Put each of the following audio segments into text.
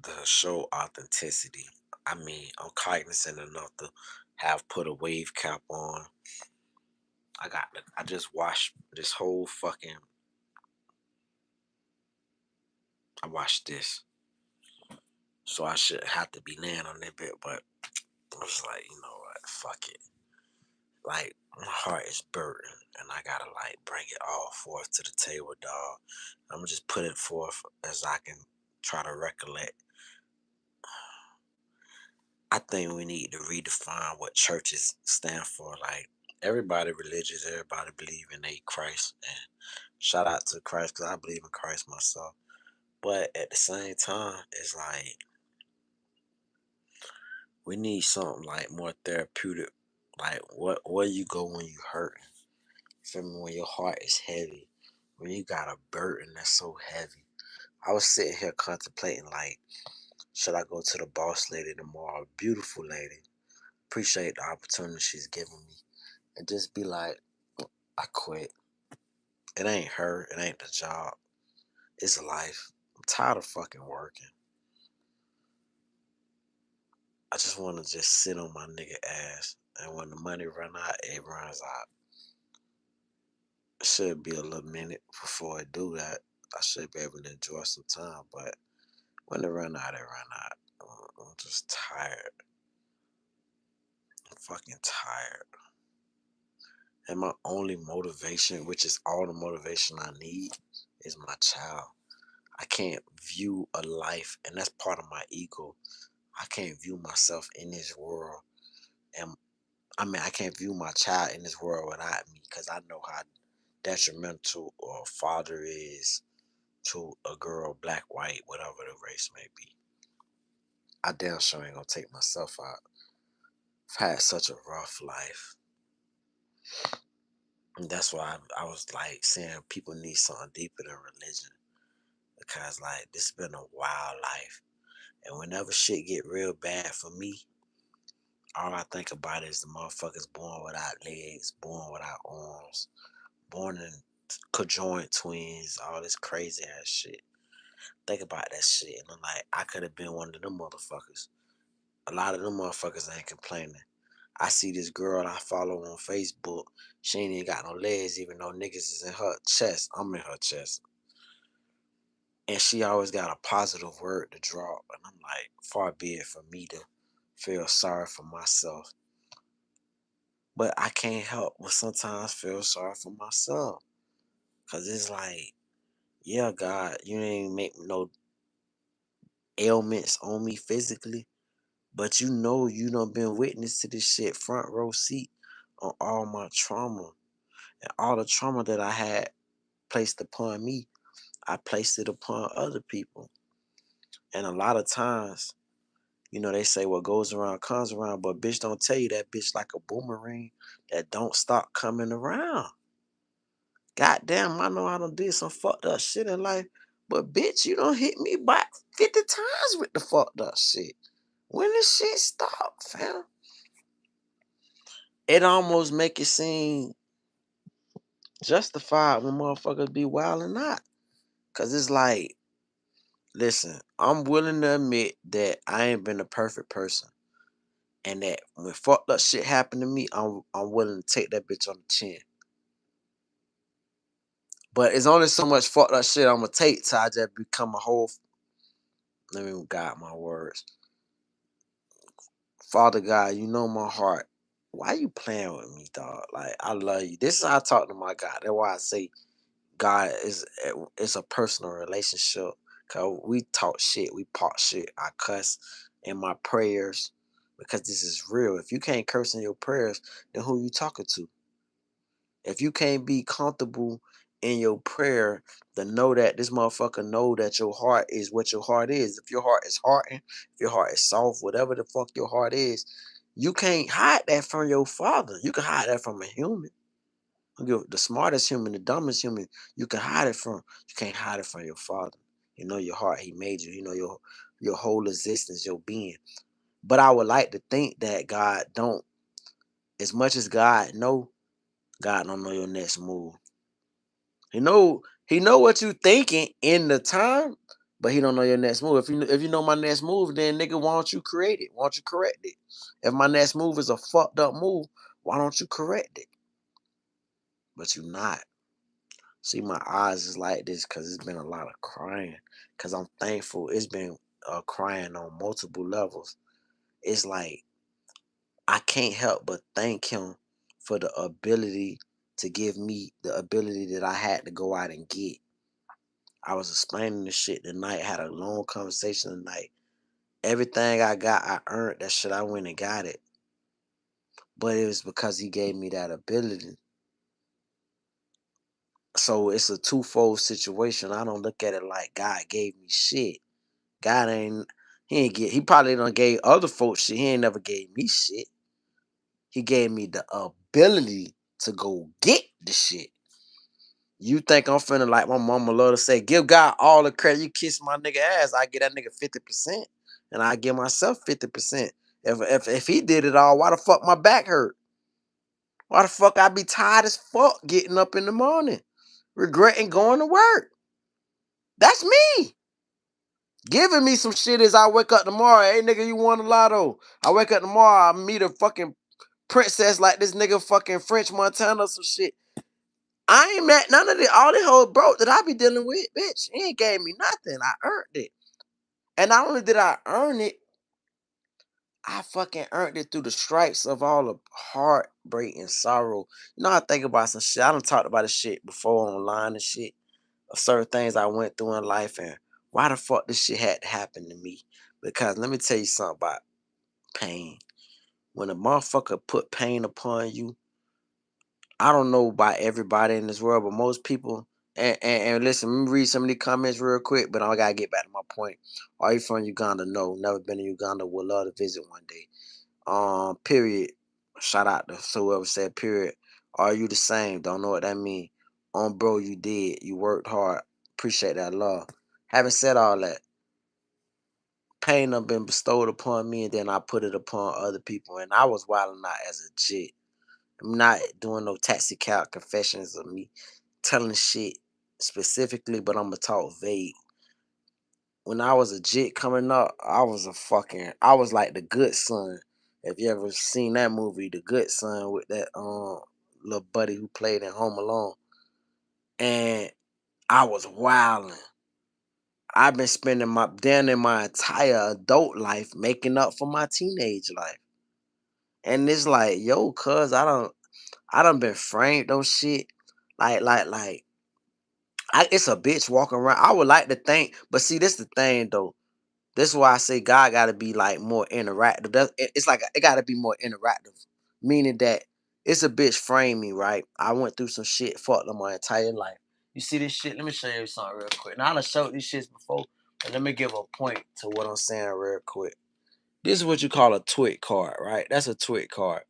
to show authenticity. I mean, I'm cognizant enough to have put a wave cap on. I just watched this whole fucking. I watched this, so I should have to be laying on that bit. But I was like, you know what? Fuck it. Like my heart is burdened, and I gotta like bring it all forth to the table, dog. I'm gonna just put it forth as I can try to recollect. I think we need to redefine what churches stand for. Like everybody religious, everybody believe in a Christ, and shout out to Christ because I believe in Christ myself. But at the same time, it's like we need something like more therapeutic. Like where you go when you hurt. Feel me? When your heart is heavy, when you got a burden that's so heavy. I was sitting here contemplating like, should I go to the boss lady tomorrow? Beautiful lady. Appreciate the opportunity she's giving me. And just be like, I quit. It ain't her. It ain't the job. It's life. I'm tired of fucking working. I just want to just sit on my nigga ass. And when the money run out, it runs out. It should be a little minute before I do that. I should be able to enjoy some time. But when it run out, it run out. I'm just tired. I'm fucking tired. And my only motivation, which is all the motivation I need, is my child. I can't view a life, and that's part of my ego. I can't view myself in this world, and I mean, I can't view my child in this world without me because I know how detrimental a father is to a girl, black, white, whatever the race may be. I damn sure ain't gonna take myself out. I've had such a rough life. And that's why I was like saying people need something deeper than religion. Because like this has been a wild life. And whenever shit get real bad for me, all I think about is the motherfuckers born without legs, born without arms, born in conjoined twins, all this crazy ass shit. Think about that shit, and I'm like, I could have been one of them motherfuckers. A lot of them motherfuckers ain't complaining. I see this girl I follow on Facebook. She ain't even got no legs, even though niggas is in her chest. I'm in her chest. And she always got a positive word to drop. And I'm like, far be it for me to feel sorry for myself. But I can't help but sometimes feel sorry for myself. Cause it's like, yeah, God, you ain't make no ailments on me physically. But you done been witness to this shit front row seat on all my trauma. And all the trauma that I had placed upon me, I placed it upon other people. And a lot of times, they say what goes around comes around, but bitch don't tell you that bitch like a boomerang that don't stop coming around. Goddamn, I know I done did some fucked up shit in life, but bitch, you don't hit me back 50 times with the fucked up shit. When this shit stop, fam? It almost make it seem justified when motherfuckers be wilding out. Cause it's like, listen, I'm willing to admit that I ain't been a perfect person. And that when fucked up shit happen to me, I'm willing to take that bitch on the chin. But it's only so much fucked up shit I'm gonna take till I just become a whole. Let me guide my words. Father God, you know my heart. Why you playing with me, dog? Like I love you. This is how I talk to my God. That's why I say God is it's a personal relationship. Cause we talk shit, we pop shit. I cuss in my prayers because this is real. If you can't curse in your prayers, then who you talking to? If you can't be comfortable in your prayer, to know that this motherfucker know that your heart is what your heart is. If your heart is hardened, if your heart is soft, whatever the fuck your heart is, you can't hide that from your father. You can hide that from a human. The smartest human, the dumbest human, you can hide it from. You can't hide it from your father. You know your heart. He made you. You know your whole existence, your being. But I would like to think that God don't. As much as God don't know your next move. He know what you thinking in the time, but he don't know your next move. If you know my next move, then nigga, why don't you create it? Why don't you correct it? If my next move is a fucked up move, why don't you correct it? But you not. See, my eyes is like this because it's been a lot of crying. Because I'm thankful. It's been crying on multiple levels. It's like I can't help but thank him for the ability to give me the ability that I had to go out and get. I was explaining this shit tonight, had a long conversation tonight. Everything I got, I earned that shit. I went and got it. But it was because he gave me that ability. So it's a twofold situation. I don't look at it like God gave me shit. God ain't he probably done gave other folks shit. He ain't never gave me shit. He gave me the ability to go get the shit. You think I'm finna like my mama love to say, give God all the credit. You kiss my nigga ass, I get that nigga 50%. And I give myself 50%. If he did it all, why the fuck my back hurt? Why the fuck I be tired as fuck getting up in the morning? Regretting going to work. That's me. Giving me some shit as I wake up tomorrow. Hey nigga, you won a lotto. I wake up tomorrow, I meet a fucking princess like this nigga fucking French Montana or some shit. I ain't met none of the all the whole broke that I be dealing with, bitch. He ain't gave me nothing. I earned it. And not only did I earn it, I fucking earned it through the stripes of all the heartbreak and sorrow. You know, I think about some shit. I done talked about this shit before online and shit. Of certain things I went through in life and why the fuck this shit had to happen to me. Because let me tell you something about pain. When a motherfucker put pain upon you, I don't know about everybody in this world, but most people. And listen, let me read some of these comments real quick, but I gotta get back to my point. Are you from Uganda? No, never been to Uganda. Would love to visit one day. Period. Shout out to whoever said period. Are you the same? Don't know what that mean. Bro, you did. You worked hard. Appreciate that love. Having said all that, pain done been bestowed upon me, and then I put it upon other people, and I was wilding out as a jit. I'm not doing no taxi cab confessions of me telling shit specifically, but I'm gonna talk vague. When I was a jit coming up, I was like the good son. If you ever seen that movie, The Good Son, with that little buddy who played in Home Alone. And I was wilding. I've been spending my damn in my entire adult life making up for my teenage life. And it's like, yo, cuz I done been framed on shit. Like it's a bitch walking around. I would like to think, but see, this the thing though. This is why I say God got to be like more interactive. It's like it got to be more interactive, meaning that it's a bitch frame me, right? I went through some shit, fucked up my entire life. You see this shit? Let me show you something real quick. Now I done showed these shits before, but let me give a point to what I'm saying real quick. This is what you call a twit card, right? That's a twit card.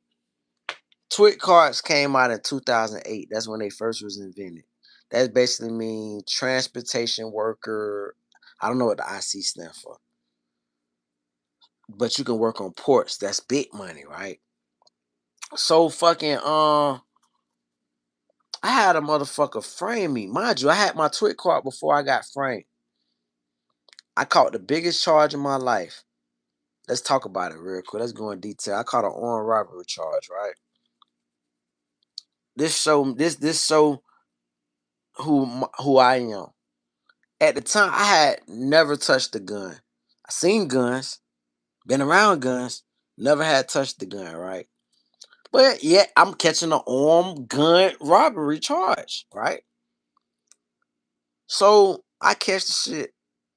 Twit cards came out in 2008. That's when they first was invented. That basically means transportation worker. I don't know what the IC stand for, but you can work on ports. That's big money, right? So fucking I had a motherfucker frame me. Mind you, I had my twit card before I got framed. I caught the biggest charge in my life. Let's talk about it real quick. Let's go in detail. I caught an armed robbery charge, right? This show who I am. At the time, I had never touched a gun. I seen guns, been around guns, never had touched the gun, right? But yet I'm catching an armed gun robbery charge, right? So I catch the shit.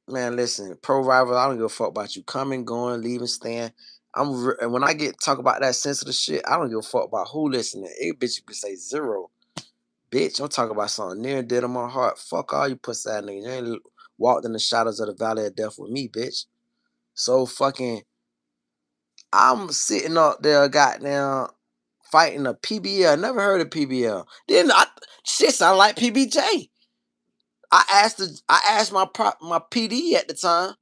Man, listen, pro rival, I don't give a fuck about you coming, going, leaving, staying. And when I get talk about that sensitive shit, I don't give a fuck about who listening. It bitch you can say zero. Bitch, I'm talking about something near and dear to my heart. Fuck all you pussy ass niggas. You ain't walked in the shadows of the valley of death with me, bitch. So fucking I'm sitting up there goddamn fighting a PBL. Never heard of PBL. Then shit sound like PBJ. I asked my PD at the time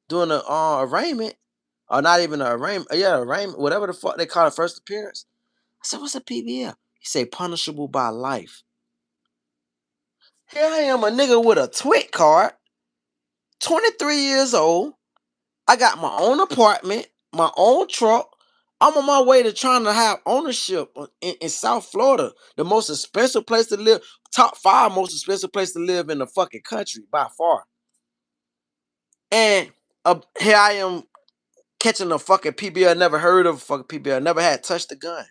doing the arraignment, or not even an arraignment. Yeah, arraignment, whatever the fuck they call it, first appearance. I said, "What's a PBL?" He said, "Punishable by life." Here I am, a nigga with a twit card, 23 years old. I got my own apartment, my own truck. I'm on my way to trying to have ownership in South Florida, the most expensive place to live, top 5 most expensive place to live in the fucking country by far. And here I am catching a fucking PBL, never heard of a fucking PBL, never had touched a gun.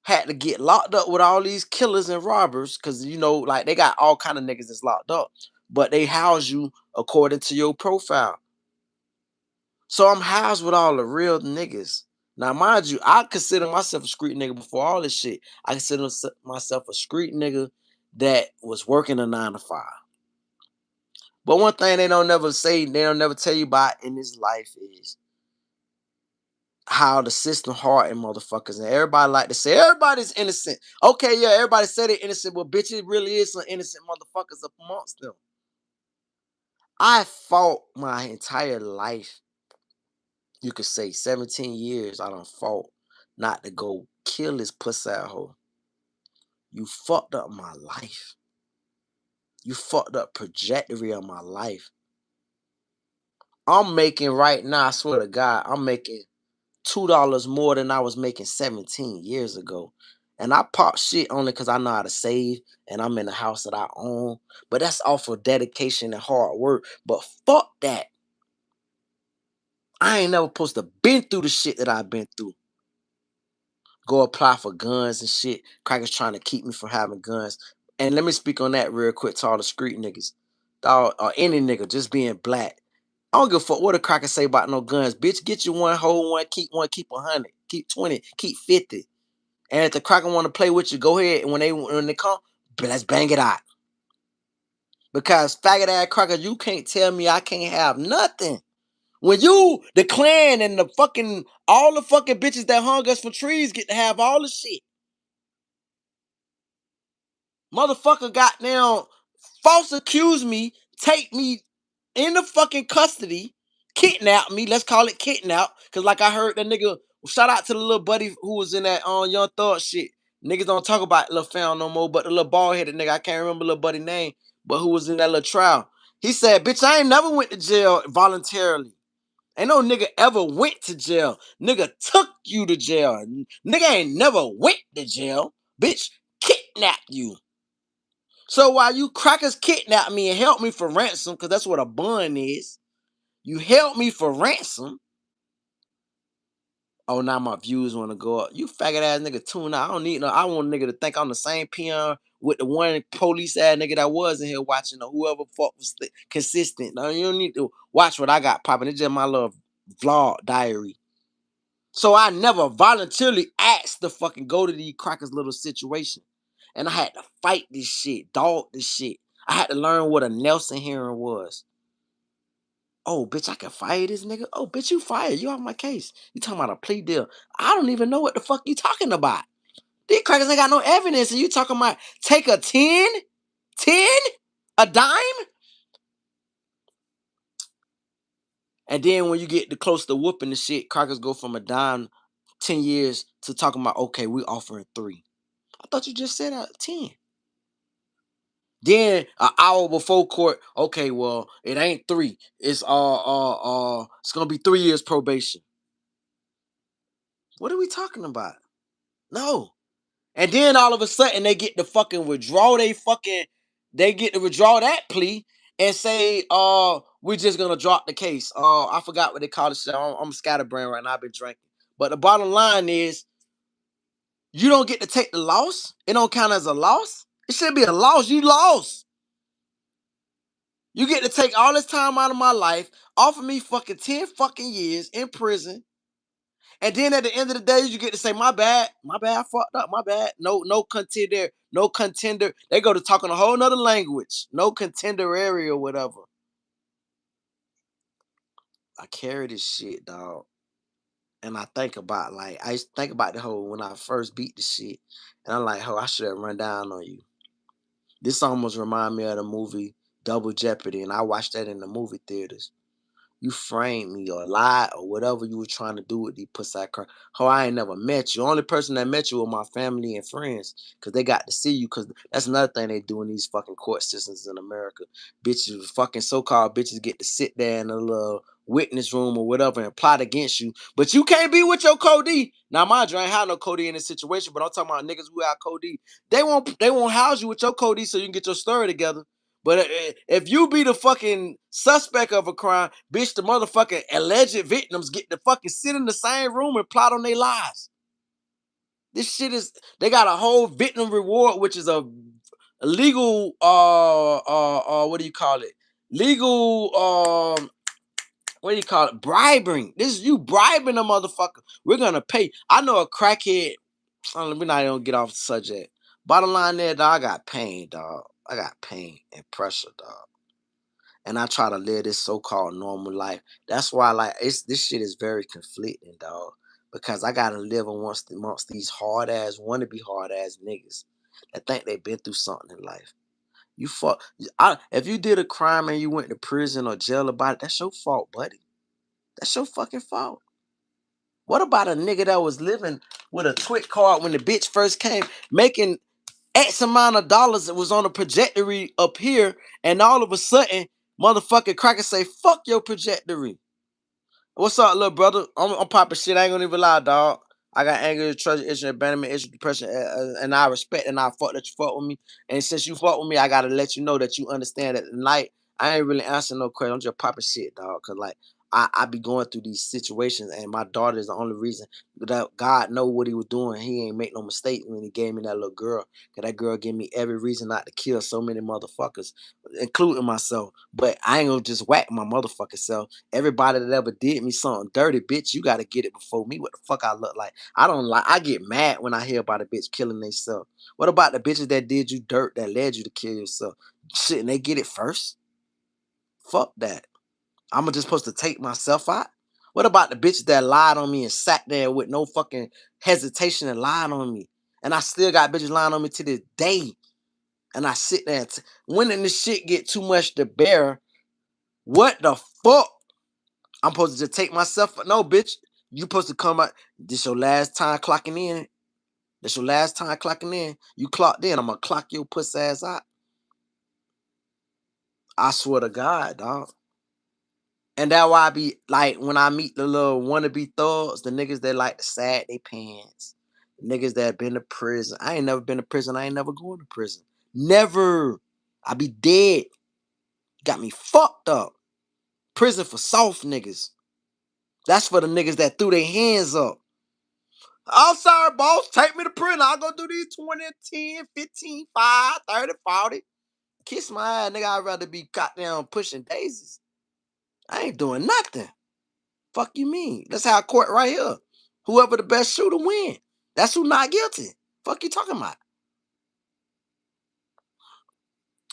Had to get locked up with all these killers and robbers because, like they got all kind of niggas that's locked up, but they house you according to your profile. So I'm housed with all the real niggas. Now, mind you, I consider myself a street nigga before all this shit. I consider myself a street nigga that was working a 9 to 5. But one thing they don't never say, they don't never tell you about in this life is how the system hard and motherfuckers. And everybody like to say everybody's innocent. Okay, yeah, everybody say they're innocent, but bitch, it really is some innocent motherfuckers up amongst them. I fought my entire life. You could say 17 years I done fought not to go kill this pussy hoe. You fucked up my life. You fucked up trajectory of my life. I'm making right now, I swear to God, I'm making $2 more than I was making 17 years ago. And I pop shit only because I know how to save and I'm in a house that I own. But that's all for dedication and hard work. But fuck that. I ain't never supposed to been through the shit that I've been through. Go apply for guns and shit. Crackers trying to keep me from having guns. And let me speak on that real quick to all the street niggas. Dog, or any nigga just being black. I don't give a fuck what a cracker say about no guns. Bitch, get you one, hold one, keep 100, keep 20, keep 50. And if the cracker want to play with you, go ahead. And when they come, let's bang it out. Because faggot ass cracker, you can't tell me I can't have nothing. When you, the clan and the fucking, all the fucking bitches that hung us from trees get to have all the shit. Motherfucker got down, false accuse me, take me in the fucking custody, kidnap me. Let's call it kidnap. Cause like I heard that nigga, shout out to the little buddy who was in that Young Thug shit. Niggas don't talk about Lil Found no more, but the little bald headed nigga, I can't remember little buddy name, but who was in that little trial. He said, bitch, I ain't never went to jail voluntarily. Ain't no nigga ever went to jail. Nigga took you to jail. Nigga ain't never went to jail. Bitch, kidnapped you. So while you crackers kidnap me and help me for ransom, because that's what a bun is, you help me for ransom. Oh, now my views want to go up. You faggot ass nigga tune out. I don't need no. I want a nigga to think I'm the same peon with the one police ass nigga that was in here watching or whoever fuck was consistent. No, you don't need to watch what I got popping. It's just my little vlog diary. So I never voluntarily asked to fucking go to these crackers little situation. And I had to fight this shit, dog this shit. I had to learn what a Nelson hearing was. Oh, bitch, I can fire this nigga. Oh, bitch, you fired. You off my case. You talking about a plea deal. I don't even know what the fuck you talking about. These crackers ain't got no evidence. And you talking about take a 10? 10? A dime? And then when you get the close to whooping the shit, crackers go from a dime 10 years to talking about, okay, we offering 3. I thought you just said 10. Then an hour before court, okay, well, it ain't 3. It's gonna be 3 years probation. What are we talking about? No. And then all of a sudden they get to fucking withdraw they get to withdraw that plea and say, we're just gonna drop the case. I forgot what they call it. I'm scatterbrained right now, I've been drinking. But the bottom line is you don't get to take the loss. It don't count as a loss. It should be a loss. You lost. You get to take all this time out of my life, offer me fucking 10 fucking years in prison. And then at the end of the day, you get to say, my bad, I fucked up, my bad. No contender, no contender. They go to talking a whole nother language. No contender area or whatever. I carry this shit, dog. And I think about, like, I used to think about the whole when I first beat the shit. And I'm like, oh, I should have run down on you. This almost remind me of the movie Double Jeopardy. And I watched that in the movie theaters. You framed me or lied or whatever you were trying to do with these pussy crap. Ho, I ain't never met you. Only person that met you were my family and friends because they got to see you. Because that's another thing they do in these fucking court systems in America. Bitches, fucking so-called bitches get to sit there in a little witness room or whatever and plot against you. But you can't be with your Cody. Now, mind you, I ain't have no Cody in this situation, but I'm talking about niggas who have Cody. They won't house you with your Cody so you can get your story together. But if you be the fucking suspect of a crime, bitch, the motherfucking alleged victims get to fucking sit in the same room and plot on their lives. This shit is, they got a whole victim reward, which is a legal, what do you call it? Legal, what do you call it? Bribing. This is you bribing a motherfucker. We're gonna pay. I know a crackhead. We're not gonna get off the subject. Bottom line there, dog, I got pain, dog. I got pain and pressure, dog. And I try to live this so-called normal life. That's why, like, this shit is very conflicting, dog. Because I gotta live amongst these hard ass, wanna be hard ass niggas that think they've been through something in life. You fuck. If you did a crime and you went to prison or jail about it, that's your fault, buddy. That's your fucking fault. What about a nigga that was living with a twit card when the bitch first came, making X amount of dollars that was on a trajectory up here, and all of a sudden, motherfucking cracker say, fuck your trajectory. What's up, little brother? I'm popping shit. I ain't gonna even lie, dog. I got anger, trust issue, abandonment issue, depression, and I respect and I fuck that you fuck with me. And since you fuck with me, I gotta let you know that you understand that tonight I ain't really answering no question. I'm just popping shit, dog. Cause like I be going through these situations, and my daughter is the only reason that God know what He was doing. He ain't make no mistake when He gave me that little girl. Cause that girl gave me every reason not to kill so many motherfuckers, including myself. But I ain't gonna just whack my motherfucking self. Everybody that ever did me something dirty, bitch, you gotta get it before me. What the fuck I look like? I get mad when I hear about a bitch killing themselves. What about the bitches that did you dirt that led you to kill yourself? Shouldn't they get it first? Fuck that. I'm just supposed to take myself out? What about the bitches that lied on me and sat there with no fucking hesitation and lied on me? And I still got bitches lying on me to this day. And I sit there and when this shit get too much to bear, what the fuck? I'm supposed to just take myself. No, bitch. You supposed to come out. This your last time clocking in. This your last time clocking in. You clocked in. I'm gonna clock your pussy ass out. I swear to God, dog. And that's why I be like when I meet the little wannabe thugs, the niggas that like to sag they pants, the niggas that been to prison. I ain't never been to prison. I ain't never going to prison. Never. I be dead. Got me fucked up. Prison for soft niggas. That's for the niggas that threw their hands up. I'm sorry, boss. Take me to prison. I'll go do these 20, 10, 15, 5, 30, 40. Kiss my ass, nigga. I'd rather be caught down pushing daisies. I ain't doing nothing. Fuck you mean? That's how I court right here. Whoever the best shooter win. That's who not guilty. Fuck you talking about?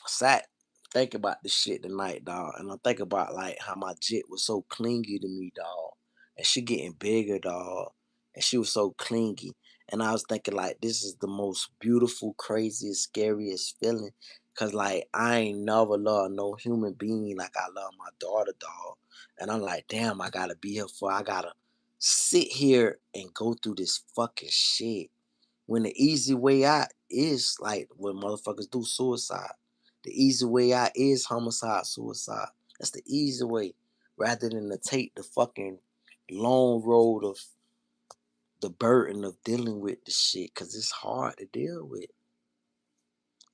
Sat think about this shit tonight, dog. And I think about like how my jit was so clingy to me, dog. And she getting bigger, dog. And she was so clingy. And I was thinking like this is the most beautiful, craziest, scariest feeling. Cause like I ain't never loved no human being like I love my daughter, dog. And I'm like, damn, I gotta sit here and go through this fucking shit. When the easy way out is like when motherfuckers do suicide. The easy way out is homicide, suicide. That's the easy way. Rather than to take the fucking long road of the burden of dealing with the shit. Cause it's hard to deal with.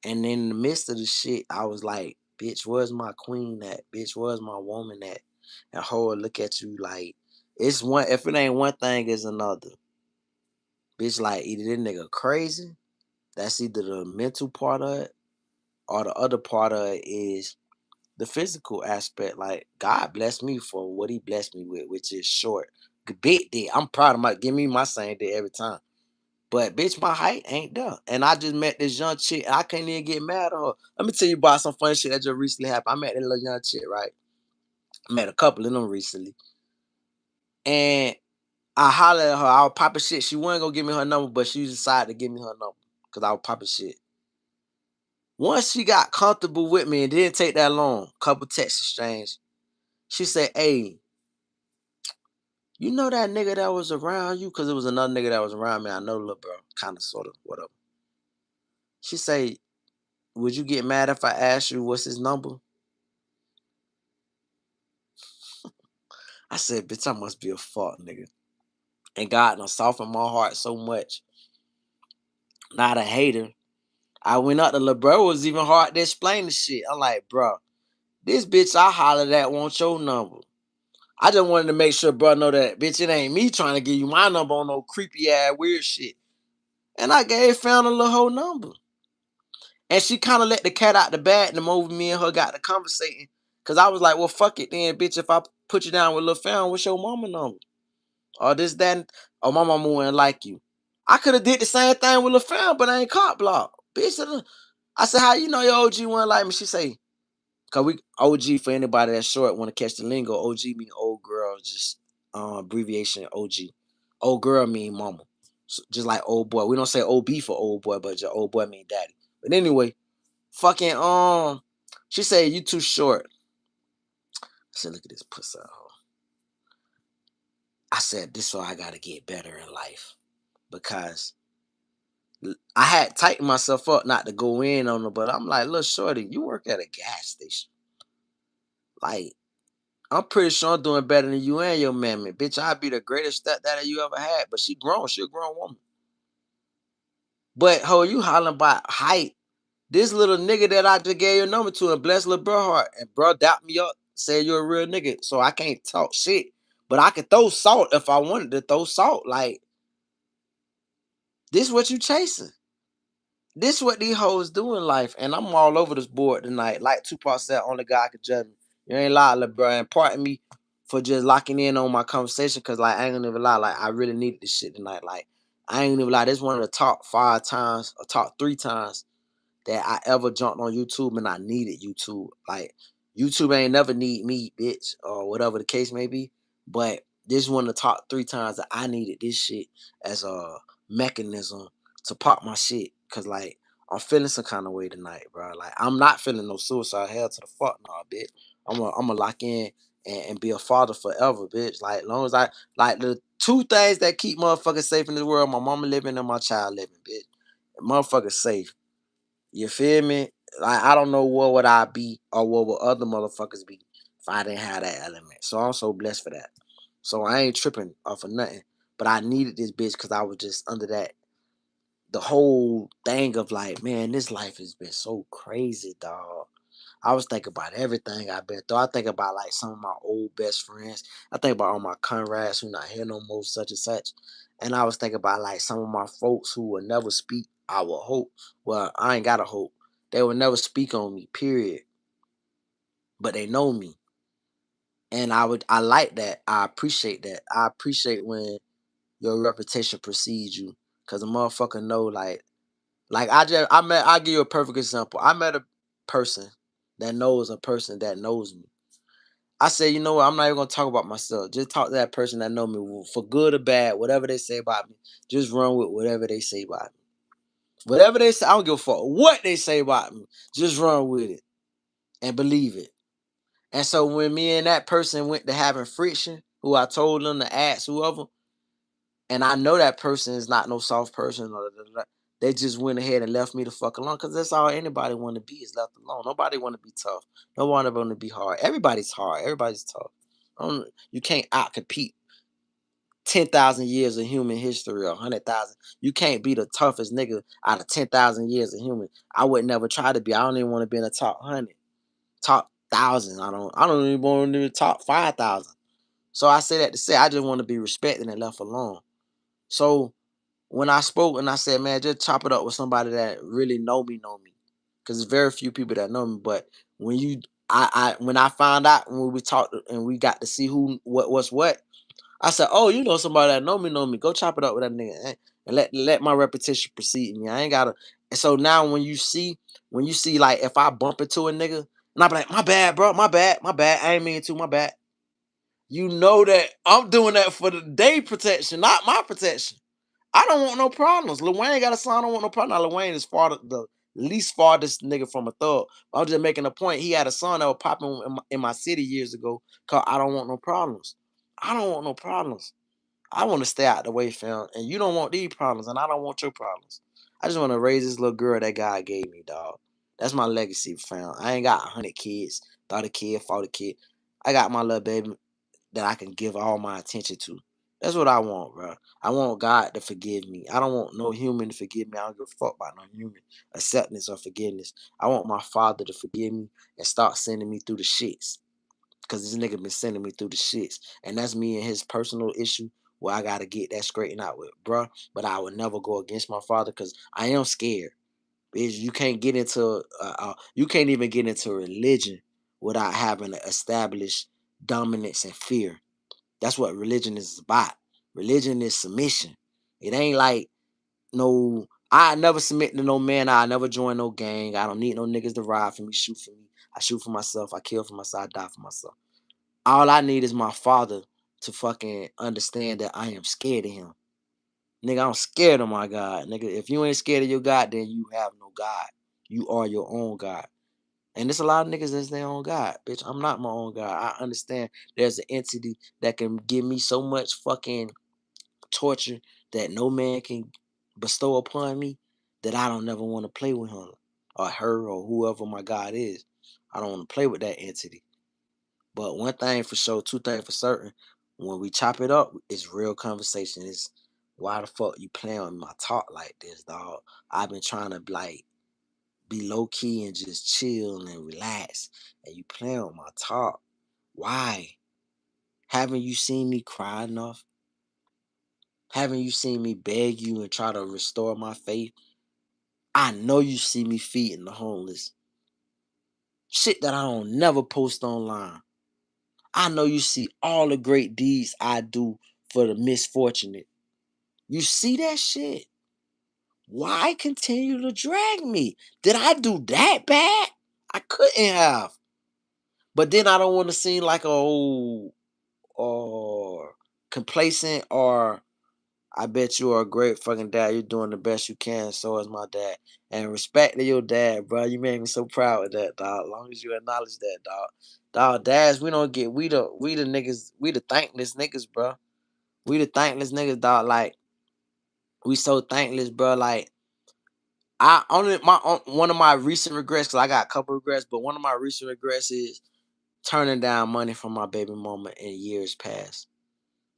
And in the midst of the shit, I was like, bitch, where's my queen at? Bitch, where's my woman at? And her look at you like, it's one, if it ain't one thing, it's another. Bitch, like either this nigga crazy. That's either the mental part of it, or the other part of it is the physical aspect. Like God blessed me for what He blessed me with, which is short, big dick. I'm proud of my. Give me my same dick every time. But bitch, my height ain't there. And I just met this young chick. I can't even get mad at her. Let me tell you about some funny shit that just recently happened. I met that little young chick, right? I met a couple of them recently, and I hollered at her. I was popping shit. She wasn't gonna give me her number, but she decided to give me her number because I was popping shit. Once she got comfortable with me, it didn't take that long. Couple text exchange. She said, "Hey, You know that nigga that was around you? Cause it was another nigga that was around me. I know the little bro, kind of, sort of, whatever. She say, would you get mad if I asked you what's his number? I said, bitch, I must be a fuck nigga. And God done softened my heart so much. Not a hater. I went up to little bro. It was even hard to explain the shit. I'm like, bro, this bitch I hollered at want your number. I just wanted to make sure bro know that, bitch, it ain't me trying to give you my number on no creepy ass weird shit. And I found a little whole number. And she kind of let the cat out the bag the moment me and her got to conversating. Cause I was like, well, fuck it then, bitch. If I put you down with Lil Fam, what's your mama number? Or this, that, or my mama wouldn't like you. I could have did the same thing with Lil Fam, but I ain't caught block. Bitch, I said, how you know your OG wouldn't like me? She say, cause we OG for anybody that's short want to catch the lingo. OG mean old girl, just abbreviation OG. Old girl mean mama. So, just like old boy. We don't say OB for old boy, but just old boy mean daddy. But anyway, fucking she said you too short. I said, look at this pussy. I said, this is why I gotta get better in life. Because I had tightened myself up not to go in on her, but I'm like, look, shorty, you work at a gas station. Like, I'm pretty sure I'm doing better than you and your mammy. Bitch, I'd be the greatest stepdaddy you ever had. But she grown. She a grown woman. But, ho, you hollering about height. This little nigga that I just gave your number to and bless little bro heart. And bro doubt me up, said you're a real nigga. So I can't talk shit. But I could throw salt if I wanted to throw salt. Like, this what you chasing. This what these hoes do in life. And I'm all over this board tonight. Like Tupac said, only God could judge me. You ain't lie, little bro. And pardon me for just locking in on my conversation. Cause like I ain't gonna even lie. Like I really needed this shit tonight. Like I ain't even lie. This is one of the top 5 times or top 3 times that I ever jumped on YouTube and I needed YouTube. Like YouTube ain't never need me, bitch, or whatever the case may be. But this is one of the top 3 times that I needed this shit as a mechanism to pop my shit. Cause like I'm feeling some kind of way tonight, bro. Like I'm not feeling no suicide. Hell to the fuck nah, bitch. I'm a lock in and be a father forever, bitch. Like long as I like the 2 things that keep motherfuckers safe in this world, my mama living and my child living, bitch. Motherfuckers safe. You feel me? Like I don't know what would I be or what would other motherfuckers be if I didn't have that element. So I'm so blessed for that. So I ain't tripping off of nothing. But I needed this bitch because I was just under that the whole thing of like, man, this life has been so crazy, dog. I was thinking about everything I've been through. I think about like some of my old best friends. I think about all my comrades who not here no more, such and such. And I was thinking about like some of my folks who will never speak. I will hope. Well, I ain't got a hope. They will never speak on me, period. But they know me. And I like that. I appreciate that. I appreciate when your reputation precedes you. Cause a motherfucker know like I'll give you a perfect example. I met a person that knows a person that knows me. I said, you know what? I'm not even gonna talk about myself. Just talk to that person that know me for good or bad, whatever they say about me. Just run with whatever they say about me. Whatever they say, I don't give a fuck what they say about me. Just run with it and believe it. And so when me and that person went to having friction, who I told them to ask whoever, and I know that person is not no soft person or they just went ahead and left me the fuck alone because that's all anybody want to be is left alone. Nobody want to be tough. Nobody want to be hard. Everybody's hard. Everybody's tough. You can't out compete 10,000 years of human history or 100,000. You can't be the toughest nigga out of 10,000 years of human. I would never try to be. I don't even want to be in the top 100, top 1,000. I don't even want to be top 5,000. So I say that to say I just want to be respected and left alone. So when I spoke and I said, man, just chop it up with somebody that really know me. Because there's very few people that know me. But when when I found out when we talked and we got to see what's what, I said, oh, you know somebody that know me. Go chop it up with that nigga and let my reputation precede me. I ain't gotta. And so now when you see like if I bump into a nigga and I be like, my bad, bro, my bad. I ain't mean to, my bad. You know that I'm doing that for the day protection, not my protection. I don't want no problems. Lil Wayne got a song, I don't want no problem. Now, Lil Wayne is the least farthest nigga from a thug. I was just making a point. He had a song that was popping in my city years ago called I Don't Want No Problems. I don't want no problems. I want to stay out the way, fam. And you don't want these problems, and I don't want your problems. I just want to raise this little girl that God gave me, dog. That's my legacy, fam. I ain't got 100 kids, 30 kid, 40 kid. I got my little baby that I can give all my attention to. That's what I want, bro. I want God to forgive me. I don't want no human to forgive me. I don't give a fuck about no human acceptance or forgiveness. I want my father to forgive me and start sending me through the shits. Cause this nigga been sending me through the shits. And that's me and his personal issue where I gotta get that straightened out with, bruh. But I would never go against my father because I am scared. Bitch, you can't get into you can't even get into religion without having to establish dominance and fear. That's what religion is about. Religion is submission. It ain't like no, I never submit to no man. I never join no gang. I don't need no niggas to ride for me, shoot for me. I shoot for myself. I kill for myself. I die for myself. All I need is my father to fucking understand that I am scared of him. Nigga, I'm scared of my God. Nigga, if you ain't scared of your God, then you have no God. You are your own God. And there's a lot of niggas that's their own God. Bitch, I'm not my own God. I understand there's an entity that can give me so much fucking torture that no man can bestow upon me that I don't never want to play with him or her or whoever my God is. I don't want to play with that entity. But one thing for sure, two things for certain, when we chop it up, it's real conversation. It's why the fuck you playing with my talk like this, dog? I've been trying to like be low key and just chill and relax, and you playing with my talk. Why? Haven't you seen me cry enough? Haven't you seen me beg you and try to restore my faith? I know you see me feeding the homeless. Shit that I don't never post online. I know you see all the great deeds I do for the misfortunate. You see that shit? Why continue to drag me? Did I do that bad? I couldn't have. But then I don't want to seem like a old or complacent or I bet you are a great fucking dad. You're doing the best you can. So is my dad. And respect to your dad, bro. You made me so proud with that, dog. As long as you acknowledge that, dog. Dog, dads, we don't get we the niggas, we the thankless niggas, bro. We the thankless niggas, dog. Like, we so thankless, bro. Like, I only one of my recent regrets, cause I got a couple regrets, but one of my recent regrets is turning down money from my baby mama in years past.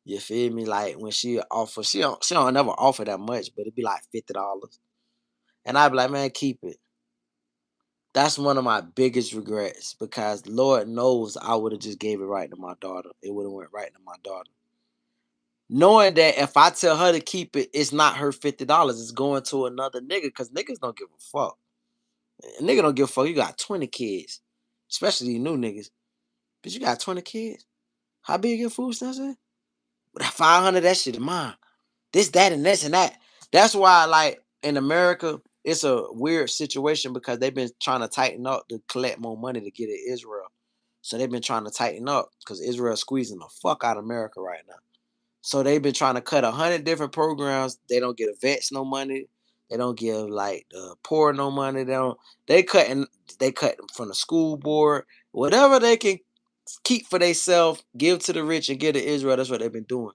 You feel me? Like when she offer, she don't never offer that much, but it'd be like $50. And I'd be like, man, keep it. That's one of my biggest regrets because Lord knows I would have just gave it right to my daughter. It would have went right to my daughter. Knowing that if I tell her to keep it, it's not her $50. It's going to another nigga because niggas don't give a fuck. A nigga don't give a fuck. You got 20 kids, especially you new niggas. But you got 20 kids. How big your food stamps is? But that 500, that shit is mine. This, that, and this and that. That's why, like in America, it's a weird situation because they've been trying to tighten up to collect more money to get at Israel. So they've been trying to tighten up because Israel's squeezing the fuck out of America right now. So they've been trying to cut 100 different programs. They don't give vets no money. They don't give like the poor no money. They don't. They cutting. They cut from the school board. Whatever they can keep for themselves, give to the rich and give to Israel. That's what they've been doing.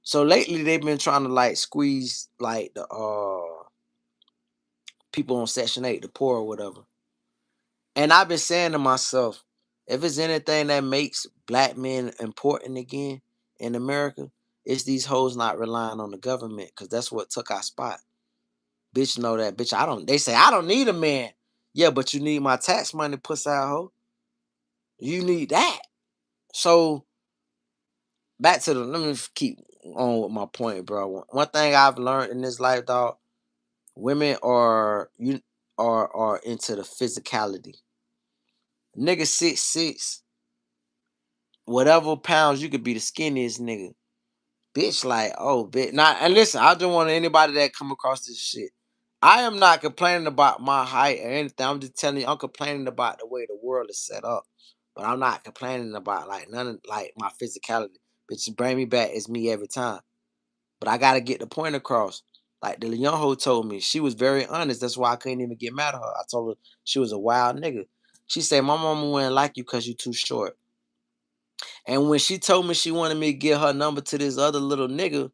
So lately they've been trying to like squeeze like the people on Section 8, the poor or whatever. And I've been saying to myself, if it's anything that makes black men important again in America, it's these hoes not relying on the government because that's what took our spot. Bitch, know that. Bitch, I don't. They say I don't need a man. Yeah, but you need my tax money, puss out hoe. You need that. So back to the. Let me keep on with my point, bro. One thing I've learned in this life, dog. Women are into the physicality. Nigga 6'6", whatever pounds, you could be the skinniest nigga. Bitch, like, oh, bitch. Now, and listen, I don't want anybody that come across this shit. I am not complaining about my height or anything. I'm just telling you, I'm complaining about the way the world is set up. But I'm not complaining about like none of like my physicality. Bitch, bring me back as me every time. But I gotta get the point across. Like the young hoe told me, she was very honest. That's why I couldn't even get mad at her. I told her she was a wild nigga. She said, my mama wouldn't like you because you too short. And when she told me she wanted me to give her number to this other little nigga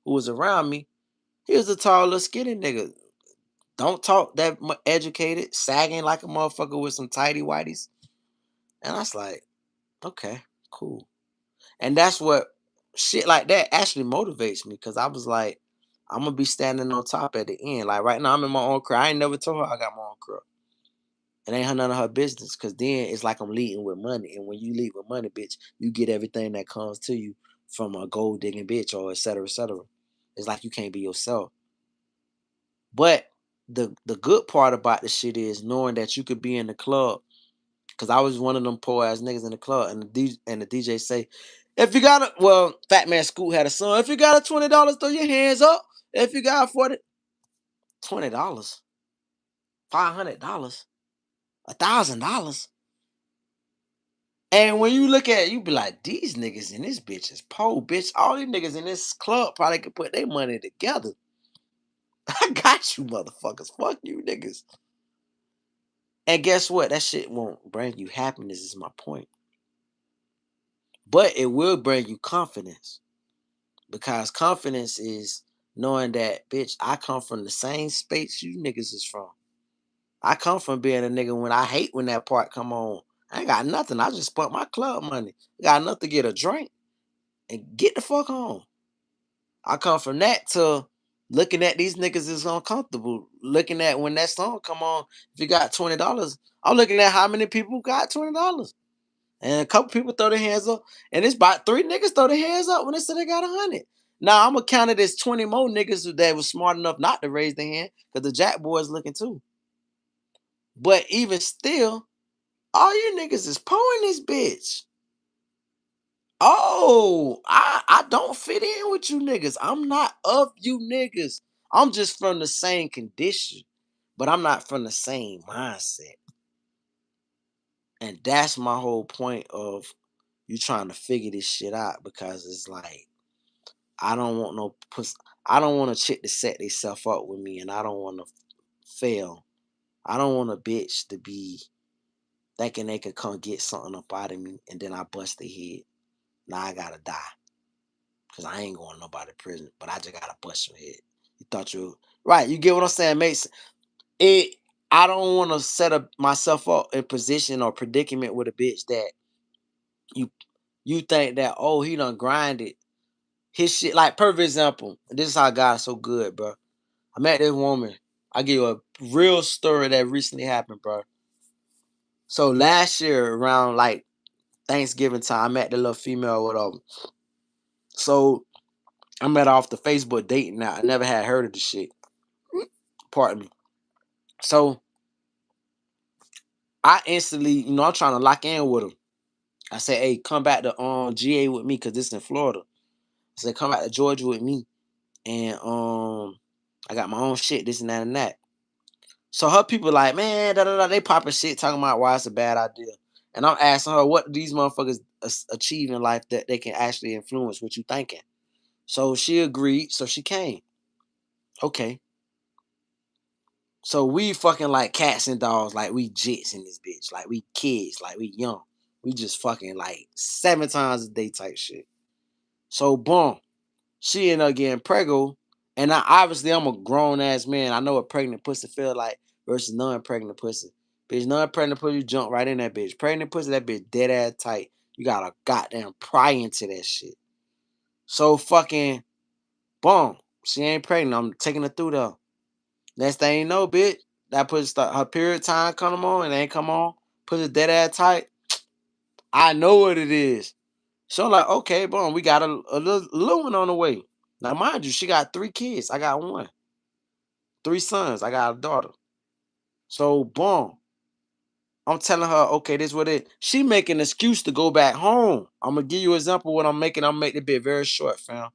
who was around me, he was a tall little skinny nigga. Don't talk that educated, sagging like a motherfucker with some tighty whities. And I was like, okay, cool. And that's what shit like that actually motivates me because I was like, I'm gonna be standing on top at the end. Like right now, I'm in my own crib. I ain't never told her I got my own crib. It ain't none of her business because then it's like I'm leading with money. And when you lead with money, bitch, you get everything that comes to you from a gold digging bitch or et cetera, et cetera. It's like you can't be yourself. But the good part about the shit is knowing that you could be in the club. Cause I was one of them poor ass niggas in the club, and the DJ say, if you got Fat Man Scoot had a song. If you got a $20, throw your hands up. If you got 40, $20, $500, $1,000. And when you look at it, you be like, these niggas in this bitch is poor, bitch. All these niggas in this club probably could put their money together. I got you, motherfuckers. Fuck you, niggas. And guess what? That shit won't bring you happiness, is my point. But it will bring you confidence. Because confidence is knowing that, bitch, I come from the same space you niggas is from. I come from being a nigga when I hate when that part come on. I ain't got nothing. I just spent my club money. Got enough to get a drink and get the fuck home. I come from that to looking at these niggas is uncomfortable. Looking at when that song come on, if you got $20, I'm looking at how many people got $20. And a couple people throw their hands up. And it's about 3 niggas throw their hands up when they said they got 100. Now I'm gonna count it as 20 more niggas that was smart enough not to raise their hand because the Jack boys looking too. But even still, all you niggas is pulling this bitch. Oh, I don't fit in with you niggas. I'm not of you niggas. I'm just from the same condition, but I'm not from the same mindset. And that's my whole point of you trying to figure this shit out because it's like I don't want no puss. I don't want a chick to set themselves up with me, and I don't want to fail. I don't want a bitch to be thinking they could come get something up out of me, and then I bust their head. Now I gotta die because I ain't going to nobody prison, but I just gotta bust your head. You thought you right? You get what I'm saying, mate? It. I don't want to set up myself up in position or predicament with a bitch that you you think that he done grinded his shit. Like perfect example. This is how God is so good, bro. I met this woman. I give you a real story that recently happened, bro. So last year around like Thanksgiving time, I met the little female or whatever. So I met her off the Facebook dating now. I never had heard of the shit. Pardon me. So I instantly, I'm trying to lock in with her. I said, hey, come back to GA with me because this is in Florida. I said, come back to Georgia with me. And I got my own shit, this and that and that. So her people like, man, they popping shit talking about why it's a bad idea. And I'm asking her, what do these motherfuckers achieve in life that they can actually influence what you thinking? So she agreed. So she came. Okay. So we fucking like cats and dogs, like we jits in this bitch, like we kids, like we young. We just fucking like 7 times a day type shit. So boom, she ended up getting preggo. And obviously I'm a grown ass man. I know what pregnant pussy feel like versus non-pregnant pussy. Bitch, non-pregnant pussy, you jump right in that bitch. Pregnant pussy, that bitch dead ass tight. You gotta goddamn pry into that shit. So fucking boom. She ain't pregnant. I'm taking her through though. Next thing you know, bitch, that pussy start her period time come on and ain't come on. Pussy dead ass tight. I know what it is. So I'm like, okay, boom, we got a little one on the way. Now, mind you, she got 3 kids. I got 1. 3 sons. I got a daughter. So, boom. I'm telling her, okay, this what it. She making an excuse to go back home. I'm gonna give you an example of what I'm making. I'm making the bit very short, fam.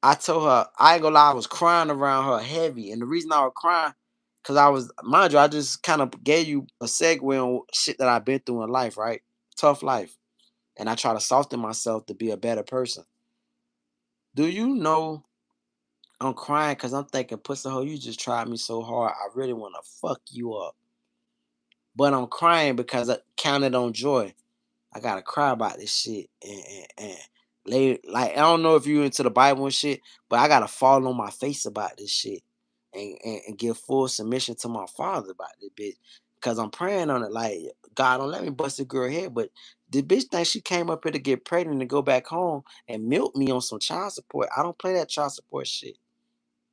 I told her, I ain't gonna lie, I was crying around her heavy. And the reason I was crying, because I was, mind you, I just kind of gave you a segue on shit that I've been through in life, right? Tough life. And I try to soften myself to be a better person. Do you know I'm crying because I'm thinking, pussy hole, you just tried me so hard. I really want to fuck you up. But I'm crying because I counted on joy. I gotta cry about this shit and lay like I don't know if you into the Bible and shit, but I gotta fall on my face about this shit and give full submission to my father about this bitch. Cause I'm praying on it like God don't let me bust the girl head, but the bitch thinks she came up here to get pregnant and go back home and milk me on some child support. I don't play that child support shit.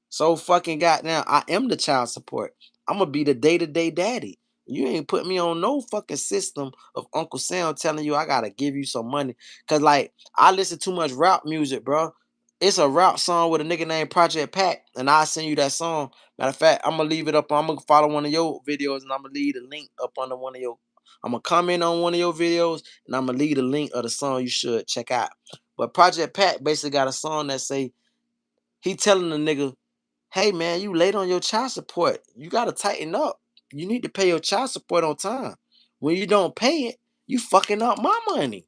So fucking goddamn, I am the child support. I'm gonna be the day-to-day daddy. You ain't put me on no fucking system of Uncle Sam telling you I gotta give you some money. Cause like I listen too much rap music, bro. It's a rap song with a nigga named Project Pat, and I'll send you that song. Matter of fact, I'm gonna leave it up. I'm gonna follow one of your videos, and I'm gonna leave the link up under one of your. I'm gonna comment on one of your videos, and I'm gonna leave the link of the song you should check out. But Project Pat basically got a song that say he telling the nigga, hey man, you late on your child support. You gotta tighten up. You need to pay your child support on time. When you don't pay it, you fucking up my money.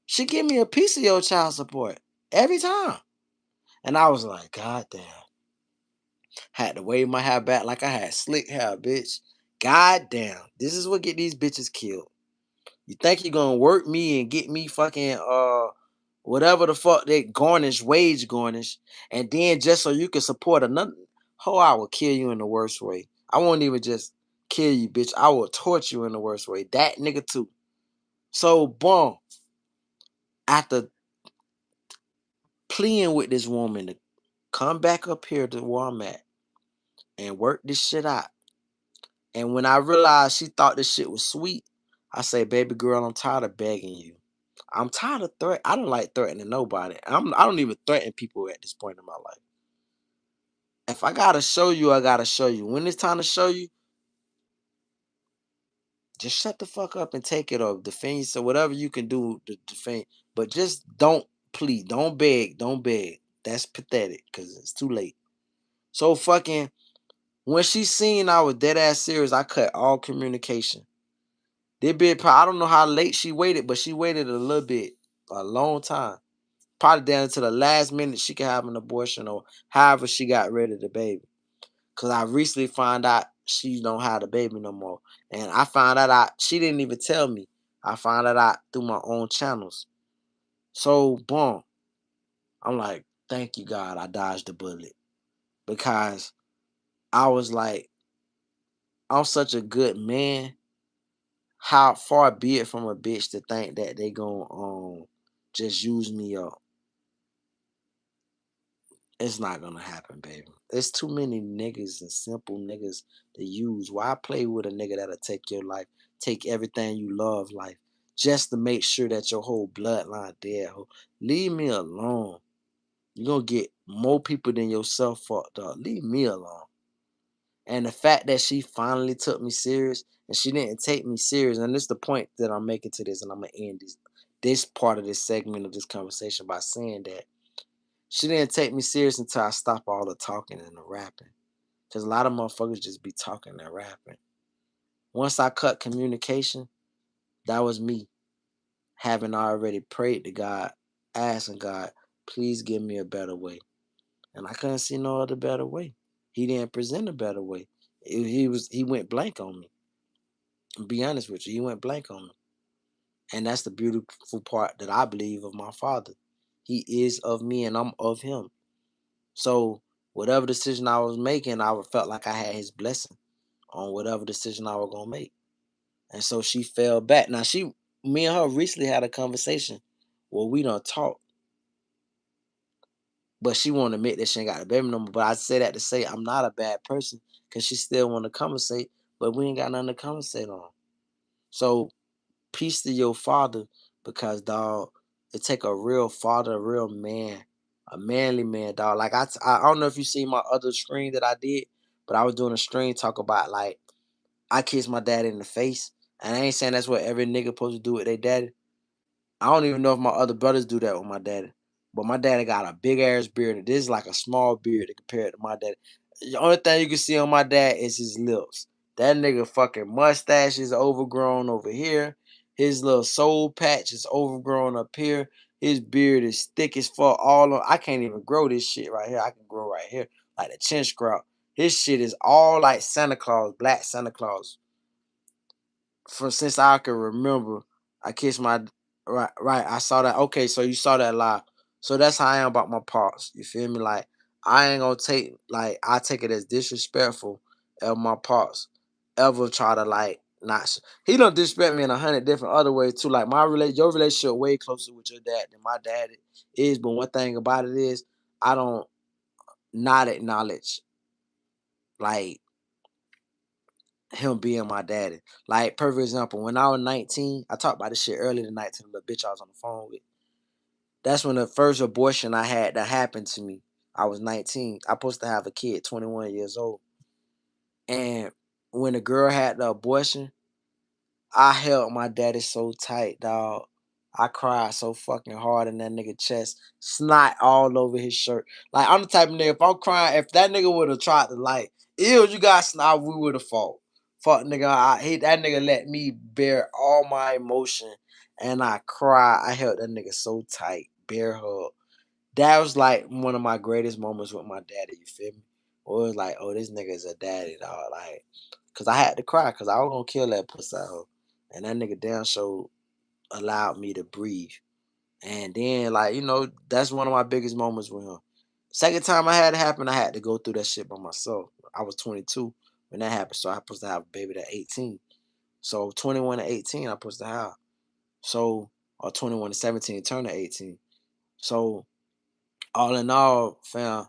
She give me a piece of your child support every time. And I was like, God damn. Had to wave my hair back like I had slick hair, bitch. God damn. This is what get these bitches killed. You think you're gonna work me and get me fucking whatever the fuck they garnish, wage garnish, and then just so you can support another I will kill you in the worst way. I won't even just kill you, bitch. I will torture you in the worst way. That nigga too. So boom. After pleading with this woman to come back up here to where I'm at and work this shit out. And when I realized she thought this shit was sweet, I say, baby girl, I'm tired of begging you. I'm tired of threat. I don't like threatening nobody. I don't even threaten people at this point in my life. If I gotta show you, I gotta show you. When it's time to show you, just shut the fuck up and take it or defend yourself. Whatever you can do to defend. But just don't plead. Don't beg. Don't beg. That's pathetic because it's too late. So fucking when she seen I was dead ass serious, I cut all communication. They bit I don't know how late she waited, but she waited a little bit, a long time. Probably down to the last minute she could have an abortion or however she got rid of the baby. Cause I recently found out she don't have the baby no more. And I found that out, she didn't even tell me. I found that out through my own channels. So boom. I'm like, thank you, God, I dodged the bullet. Because I was like, I'm such a good man. How far be it from a bitch to think that they gonna just use me up. It's not gonna happen, baby. There's too many niggas and simple niggas to use. Why play with a nigga that'll take your life, take everything you love life, just to make sure that your whole bloodline dead? Leave me alone. You're gonna get more people than yourself fucked up. Leave me alone. And the fact that she finally took me serious and she didn't take me serious, and this is the point that I'm making to this, and I'm gonna end this part of this segment of this conversation by saying that she didn't take me serious until I stopped all the talking and the rapping. Because a lot of motherfuckers just be talking and rapping. Once I cut communication, that was me having already prayed to God, asking God, please give me a better way. And I couldn't see no other better way. He didn't present a better way. He went blank on me. To be honest with you, he went blank on me. And that's the beautiful part that I believe of my father. He is of me and I'm of him. So whatever decision I was making, I felt like I had his blessing on whatever decision I was gonna make. And so she fell back. Now me and her recently had a conversation where we done talked, but she won't admit that she ain't got a baby number. But I say that to say I'm not a bad person because she still want to conversate, but we ain't got nothing to conversate on. So peace to your father because dog, it take a real father, a real man, a manly man, dog. Like I don't know if you see my other stream that I did, but I was doing a stream talk about like I kissed my dad in the face, and I ain't saying that's what every nigga supposed to do with their daddy. I don't even know if my other brothers do that with my daddy. But my daddy got a big ass beard. This is like a small beard compared to my daddy. The only thing you can see on my dad is his lips. That nigga fucking mustache is overgrown over here. His little soul patch is overgrown up here. His beard is thick as fuck. I can't even grow this shit right here. I can grow right here like the chin scrap. His shit is all like Santa Claus, black Santa Claus. For since I can remember, I kissed my right. I saw that. Okay, so you saw that live. So that's how I am about my pops. You feel me? Like I ain't gonna take I take it as disrespectful of my pops ever try to he don't disrespect me in 100 different other ways too. Like your relationship way closer with your dad than my dad is. But one thing about it is I don't not acknowledge like him being my daddy. Like, perfect example, when I was 19, I talked about this shit earlier tonight to the little bitch I was on the phone with. That's when the first abortion I had that happened to me. I was 19. I supposed to have a kid, 21 years old. And when the girl had the abortion, I held my daddy so tight, dog. I cried so fucking hard in that nigga chest, snot all over his shirt. Like I'm the type of nigga. If I'm crying, if that nigga would have tried to ew, you got snot, we would have fought. Fuck nigga, I hate that nigga. Let me bear all my emotion, and I cry. I held that nigga so tight, bear hug. That was like one of my greatest moments with my daddy. You feel me? It was like, oh, this nigga is a daddy, dog. Like, cause I had to cry, cause I was gonna kill that pussy hoe, and that nigga damn sure allowed me to breathe. And then, that's one of my biggest moments with him. Second time I had it happen, I had to go through that shit by myself. I was 22 when that happened, so I supposed to have a baby at 18. So 21 to 18, I supposed to have. So or 21 to 17, turn to 18. So all in all, fam,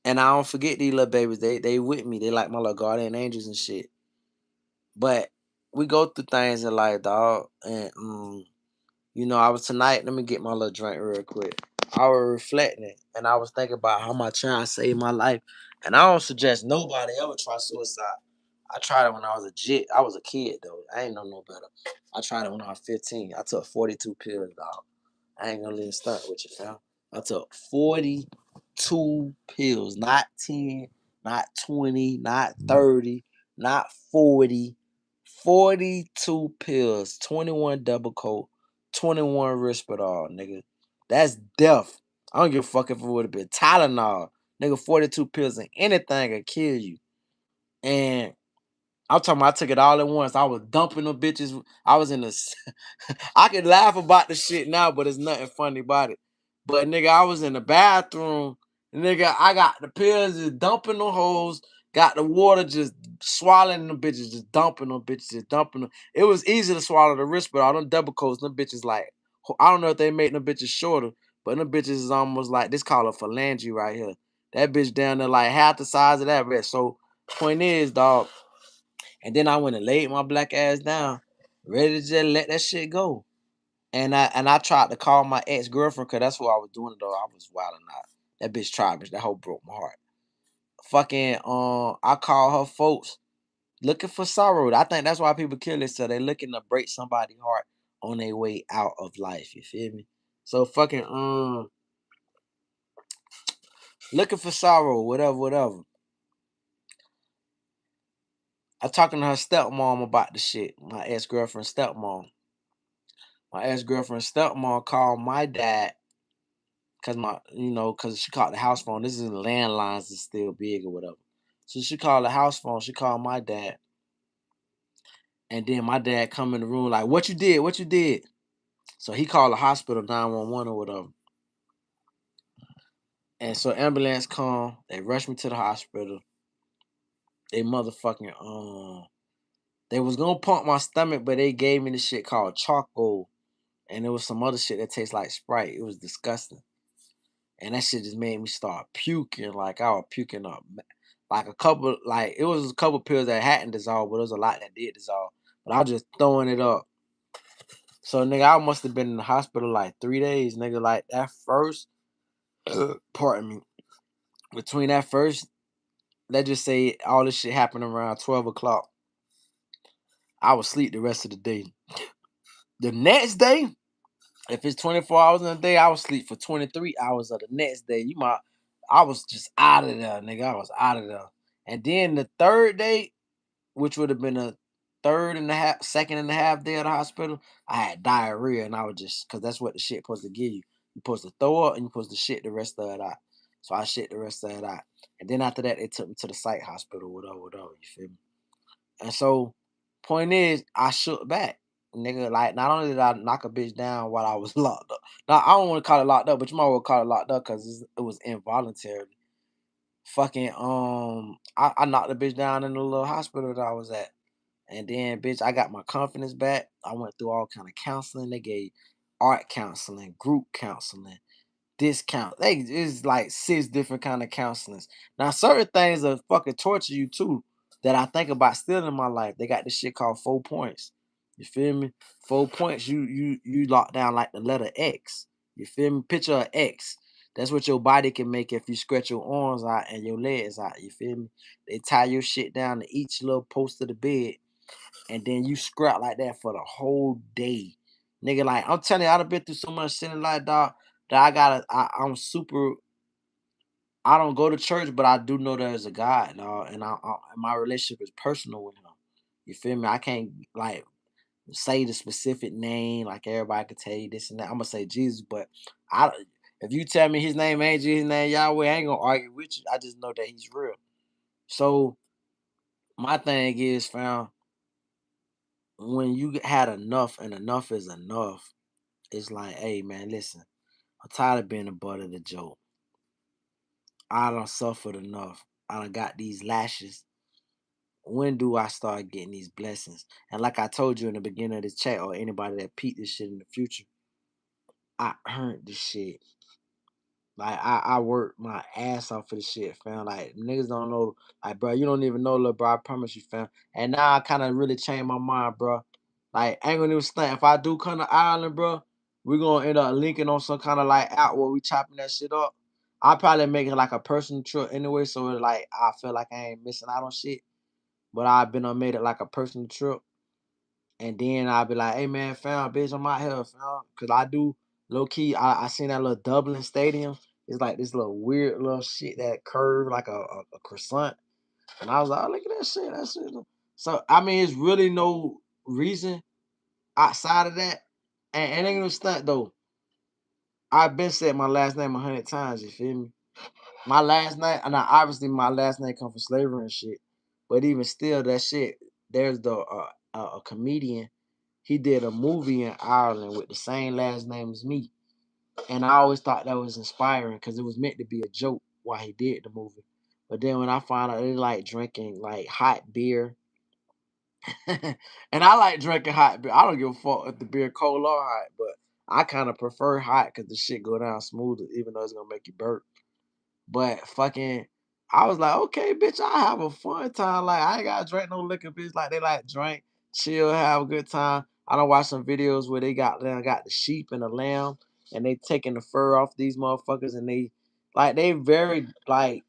and I don't forget these little babies. They with me. They like my little guardian angels and shit. But we go through things in life, dog. And I was tonight. Let me get my little drink real quick. I was reflecting, and I was thinking about how my child saved my life. And I don't suggest nobody ever try suicide. I tried it when I was a jit. I was a kid though. I ain't know no better. I tried it when I was 15. I took 42 pills, dog. I ain't gonna let it start with you, fam. I took 42 pills, not 10, not 20, not 30, not 40. 42 pills, 21 double coat, 21 Risperdal, nigga. That's death. I don't give a fuck if it would have been Tylenol. Nigga, 42 pills and anything could kill you. And I'm talking about I took it all at once. I was dumping them bitches. I was in the I can laugh about the shit now, but it's nothing funny about it. But nigga, I was in the bathroom. Nigga, I got the pills just dumping the holes. Got the water just swallowing them bitches, just dumping them bitches, just dumping them. It was easy to swallow the wrist, but all them double coats, them bitches I don't know if they made them bitches shorter, but them bitches is almost like this called a phalange right here. That bitch down there like half the size of that bitch. So point is, dog. And then I went and laid my black ass down, ready to just let that shit go. And I tried to call my ex girlfriend because that's what I was doing though. I was wilding out. That bitch tried me. That hoe broke my heart. Fucking I call her folks looking for sorrow. I think that's why people kill themselves. They looking to break somebody's heart on their way out of life. You feel me? So fucking looking for sorrow, whatever, whatever. I talking to her stepmom about the shit. My ex girlfriend stepmom. My ex girlfriend stepmom called my dad cause she called the house phone. This is landlines is still big or whatever. So she called the house phone. She called my dad, and then my dad come in the room like, "What you did? What you did?" So he called the hospital 911 or whatever. And so ambulance come. They rush me to the hospital. They motherfucking they was gonna pump my stomach, but they gave me the shit called charcoal, and there was some other shit that tastes like Sprite. It was disgusting. And that shit just made me start puking. Like I was puking up. It was a couple pills that hadn't dissolved, but there was a lot that did dissolve. But I was just throwing it up. So nigga, I must have been in the hospital like 3 days, nigga. Like that first, pardon me. Between that first, let's just say all this shit happened around 12 o'clock. I was asleep the rest of the day. The next day, if it's 24 hours in a day, I was asleep for 23 hours of the next day. I was just out of there, nigga. I was out of there. And then the third day, which would have been a second and a half day at the hospital, I had diarrhea, and I was just because that's what the shit supposed to give you. You're supposed to throw up and you're supposed to shit the rest of it out. So I shit the rest of it out. And then after that, they took me to the psych hospital, whatever, whatever, you feel me? And so, point is, I shook back. nigga, like, not only did I knock a bitch down while I was locked up. Now, I don't want to call it locked up, but you might well call it locked up because it was involuntary. Fucking, I knocked the bitch down in the little hospital that I was at. And then, bitch, I got my confidence back. I went through all kind of counseling. They gave art counseling, group counseling, discount. They it's like 6 different kind of counselings. Now, certain things will fucking torture you too that I think about still in my life. They got this shit called 4 points. You feel me? 4 points, you lock down like the letter X. You feel me? Picture an X. That's what your body can make if you stretch your arms out and your legs out. You feel me? They tie your shit down to each little post of the bed, and then you scrap like that for the whole day. Nigga, like I'm telling you, I done been through so much shit in life, dog, that I'm super. I don't go to church, but I do know there's a God, dog, and and my relationship is personal with Him. You feel me? I can't like say the specific name like everybody could tell you this and that. I'm gonna say Jesus, but I if you tell me His name ain't Jesus, His name Yahweh, I ain't gonna argue with you. I just know that He's real. So my thing is, fam, when you had enough and enough is enough, it's like, hey man, listen, I'm tired of being the butt of the joke. I done suffered enough. I done got these lashes. When do I start getting these blessings? And like I told you in the beginning of this chat, or anybody that peeped this shit in the future, I earned this shit. Like I worked my ass off for this shit, fam. Like niggas don't know, like bro, you don't even know, little bro. I promise you, fam. And now I kind of really changed my mind, bro. Like I ain't gonna even stunt. If I do come to Ireland, bro, we gonna end up linking on some kind of like app where we chopping that shit up. I'll probably make it like a personal trip anyway, so it like I feel like I ain't missing out on shit. But I've been made it like a personal trip. And then I'll be like, hey man, fam, bitch, I'm out here, fam. Cause I do low key, I seen that little Dublin stadium. It's like this little weird little shit that curved like a croissant. And I was like, oh, look at that shit. That shit. So I mean, it's really no reason outside of that. And ain't no stunt though. I've been said my last name 100 times, you feel me? My last name, and obviously my last name come from slavery and shit. But even still, that shit, there's a comedian. He did a movie in Ireland with the same last name as me, and I always thought that was inspiring because it was meant to be a joke while he did the movie. But then when I found out they like drinking like hot beer, and I like drinking hot beer. I don't give a fuck if the beer cold or hot, but I kind of prefer hot because the shit go down smoother, even though it's gonna make you burp. But fucking, I was like, okay, bitch, I have a fun time. Like, I ain't gotta drink no liquor, bitch. Like, they like drink, chill, have a good time. I don't watch some videos where they got the sheep and the lamb, and they taking the fur off these motherfuckers, and they very like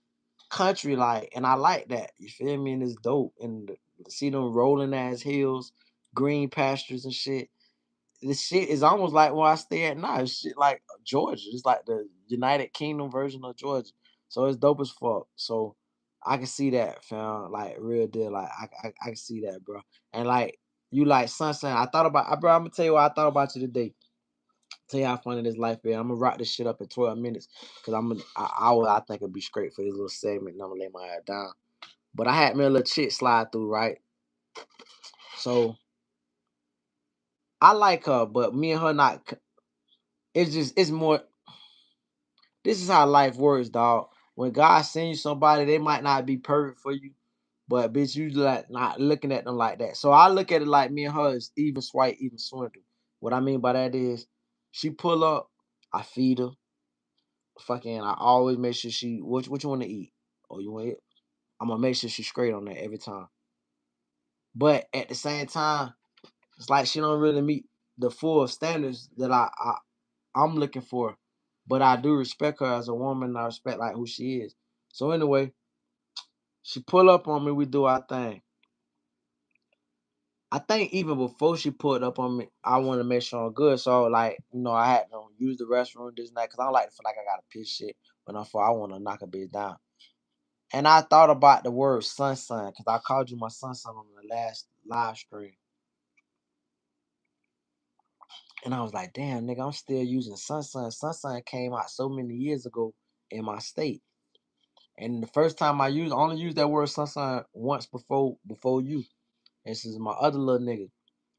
country like, and I like that. You feel me? And it's dope. And see them rolling ass hills, green pastures and shit. This shit is almost like where I stay at now. It's shit like Georgia. It's like the United Kingdom version of Georgia. So it's dope as fuck. So I can see that, fam. Like real deal. Like I can see that, bro. And like you like sunshine. I thought about bro, I'm gonna tell you what I thought about you today. Tell you how funny this life is. I'm gonna rock this shit up in 12 minutes. Cause I think it'd be straight for this little segment and I'm gonna lay my head down. But I had me a little chick slide through, right? So I like her, but me and her not it's more. This is how life works, dog. When God sends you somebody, they might not be perfect for you, but bitch, you like not looking at them like that. So I look at it like me and her is even swipe, even swindle. What I mean by that is, she pull up, I feed her. Fucking, I always make sure she what you want to eat. Oh, you want it? I'm gonna make sure she's straight on that every time. But at the same time, it's like she don't really meet the full standards that I'm looking for, but I do respect her as a woman. I respect like who she is. So anyway, she pull up on me. We do our thing. I think even before she pulled up on me, I want to make sure I'm good. So like I had to use the restroom this night because I don't like to feel like I gotta piss shit when I'm for. I want to knock a bitch down. And I thought about the word sun because I called you my sun on the last live stream. And I was like, damn, nigga, I'm still using sun. Sun came out so many years ago in my state. And the first time I only used that word sunshine once before you. This is my other little nigga.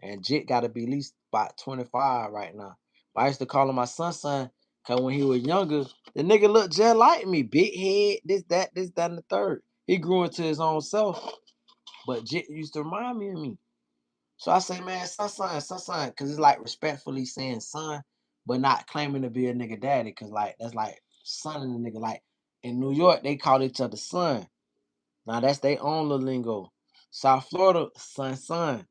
And Jit got to be at least about 25 right now. But I used to call him my son, because when he was younger, the nigga looked just like me. Big head, this, that, and the third. He grew into his own self, but Jit used to remind me of me. So I say, man, son, because it's like respectfully saying son, but not claiming to be a nigga daddy, because like that's like son and the nigga. Like in New York, they call each other son. Now that's their own little lingo. South Florida, son.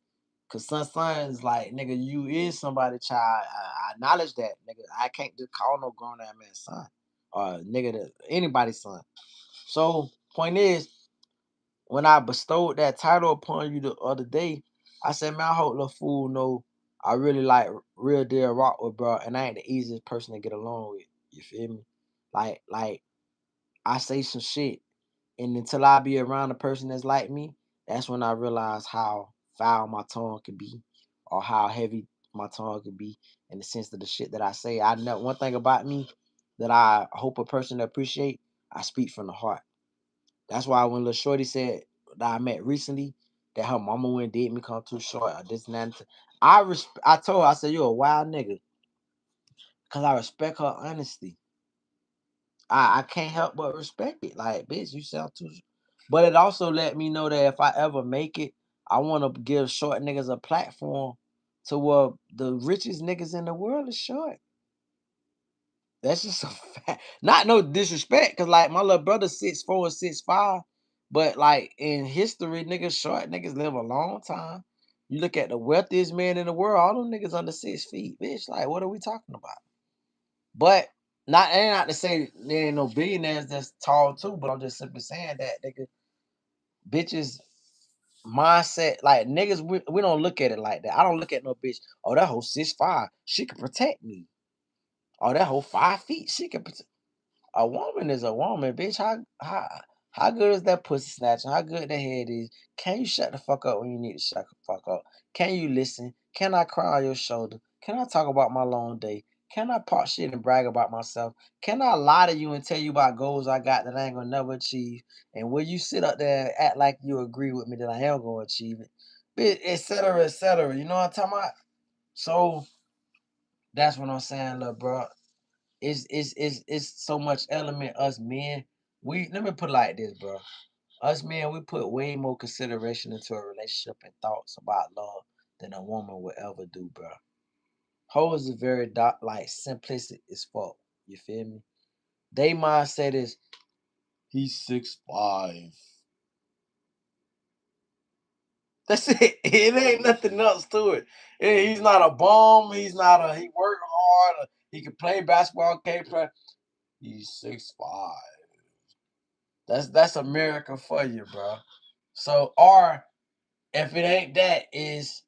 Cause son is like, nigga, you is somebody child. I acknowledge that, nigga. I can't just call no grown ass man son. Or nigga anybody's son. So point is, when I bestowed that title upon you the other day, I said, man, I hope the fool know I really like real deal rock with, bro, and I ain't the easiest person to get along with. You feel me? Like I say some shit, and until I be around a person that's like me, that's when I realize how foul my tongue can be, or how heavy my tongue can be in the sense of the shit that I say. I know one thing about me that I hope a person to appreciate. I speak from the heart. That's why when Lil Shorty said that I met recently that her mama went and did me come too short or this and that, I told her, I said, you a wild nigga. Cause I respect her honesty. I can't help but respect it. Like, bitch, you sound too. But it also let me know that if I ever make it, I want to give short niggas a platform to where the richest niggas in the world is short. That's just a fact. Not no disrespect, cause like my little brother 6'4" and 6'5", but like in history, niggas short niggas live a long time. You look at the wealthiest man in the world, all them niggas under 6 feet, bitch. Like, what are we talking about? But not to say there ain't no billionaires that's tall too, but I'm just simply saying that nigga bitches mindset, like niggas, we don't look at it like that. I don't look at no bitch, oh that whole 6'5", she can protect me. Oh, that whole 5 feet, she can protect. A woman is a woman, bitch. How good is that pussy snatcher? How good the head is? Can you shut the fuck up when you need to shut the fuck up? Can you listen? Can I cry on your shoulder? Can I talk about my long day? Can I pop shit and brag about myself? Can I lie to you and tell you about goals I got that I ain't gonna never achieve? And will you sit up there and act like you agree with me that I am gonna achieve it? Bitch, et cetera, et cetera. You know what I'm talking about? So that's what I'm saying, little bro. It's so much element us men. We let me put it like this, bro. Us men, we put way more consideration into a relationship and thoughts about love than a woman would ever do, bro. Hoes is very like simplistic as fuck. You feel me? They mindset is he's 6'5". That's it. It ain't nothing else to it. He's not a bum. He's not a he work hard. He can play basketball. Can't play. He's 6'5". That's America for you, bro. So, or if it ain't that, is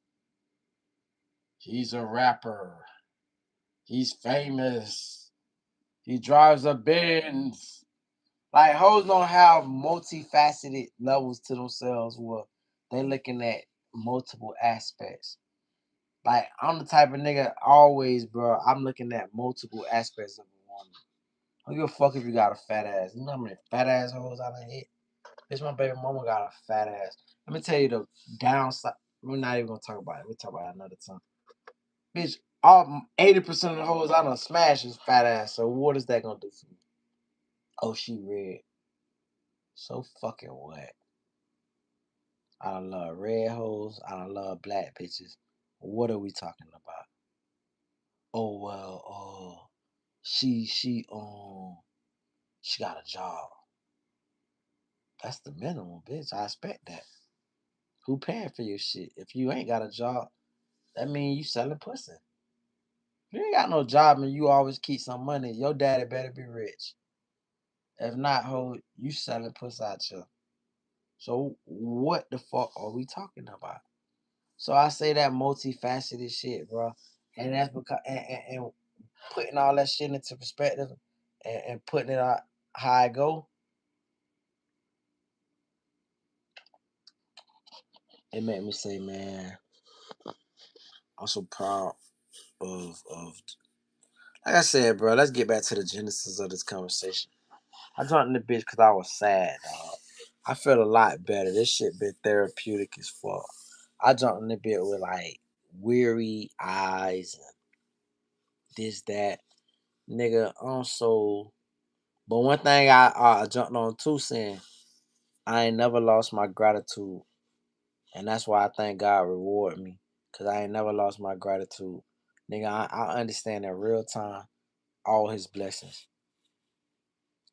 he's a rapper. He's famous. He drives a Benz. Like hoes don't have multifaceted levels to themselves where they looking at multiple aspects. Like I'm the type of nigga always, bro. I'm looking at multiple aspects of a woman. I don't give a fuck if you got a fat ass. You know how many fat ass hoes I done hit? Bitch, my baby mama got a fat ass. Let me tell you the downside. We're not even gonna talk about it. We'll talk about it another time. Bitch, all 80% of the hoes I done smash is fat ass. So what is that gonna do for me? Oh, she red. So fucking what? I don't love red hoes. I don't love black bitches. What are we talking about? Oh well, she got a job. That's the minimum, bitch. I expect that. Who paying for your shit? If you ain't got a job, that means you selling pussy. If you ain't got no job and you always keep some money, your daddy better be rich. If not, ho, you selling pussy out here. So what the fuck are we talking about? So I say that multifaceted shit, bro. And that's because and putting all that shit into perspective and putting it out how I go, it made me say, man, I'm so proud of like I said, bro. Let's get back to the genesis of this conversation. I jumped in the bitch because I was sad, dog. I felt a lot better. This shit been therapeutic as fuck. I jumped in the bit with like weary eyes and this, that. Nigga, also. But one thing I jumped on too saying, I ain't never lost my gratitude. And that's why I thank God reward me. Cause I ain't never lost my gratitude. Nigga, I understand in real time all his blessings.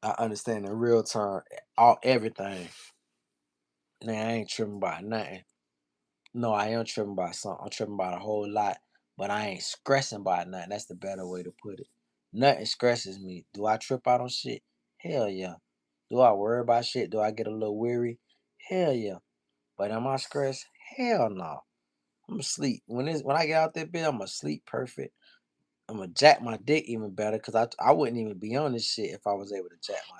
I understand in real time all everything. Nigga, I ain't tripping about nothing. No, I am tripping about something. I'm tripping about a whole lot. But I ain't stressing about nothing. That's the better way to put it. Nothing stresses me. Do I trip out on shit? Hell yeah. Do I worry about shit? Do I get a little weary? Hell yeah. But am I stressed? Hell no. I'm asleep. When I get out that bed, I'm asleep perfect. I'm gonna jack my dick even better because I wouldn't even be on this shit if I was able to jack my.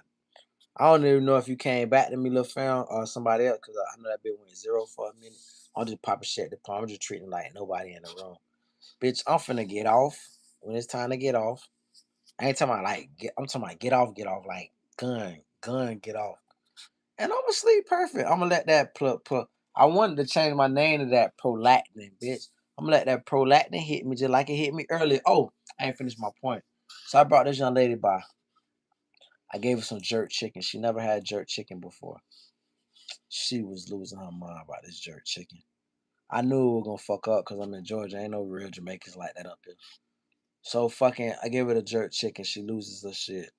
I don't even know if you came back to me, little fam, or somebody else, because I know that bitch went zero for a minute. I'm just popping shit at the palm. I'm just treating like nobody in the room. Bitch, I'm finna get off when it's time to get off. I ain't talking about like I'm talking about get off, like gun, get off. And I'm gonna sleep perfect. I'm gonna let that plug. I wanted to change my name to that prolactin, bitch. I'm gonna let that prolactin hit me just like it hit me earlier. Oh, I ain't finished my point. So I brought this young lady by. I gave her some jerk chicken. She never had jerk chicken before. She was losing her mind about this jerk chicken. I knew it was gonna fuck up because I'm in Georgia. Ain't no real Jamaicans like that up here. So fucking, I gave her the jerk chicken. She loses her shit.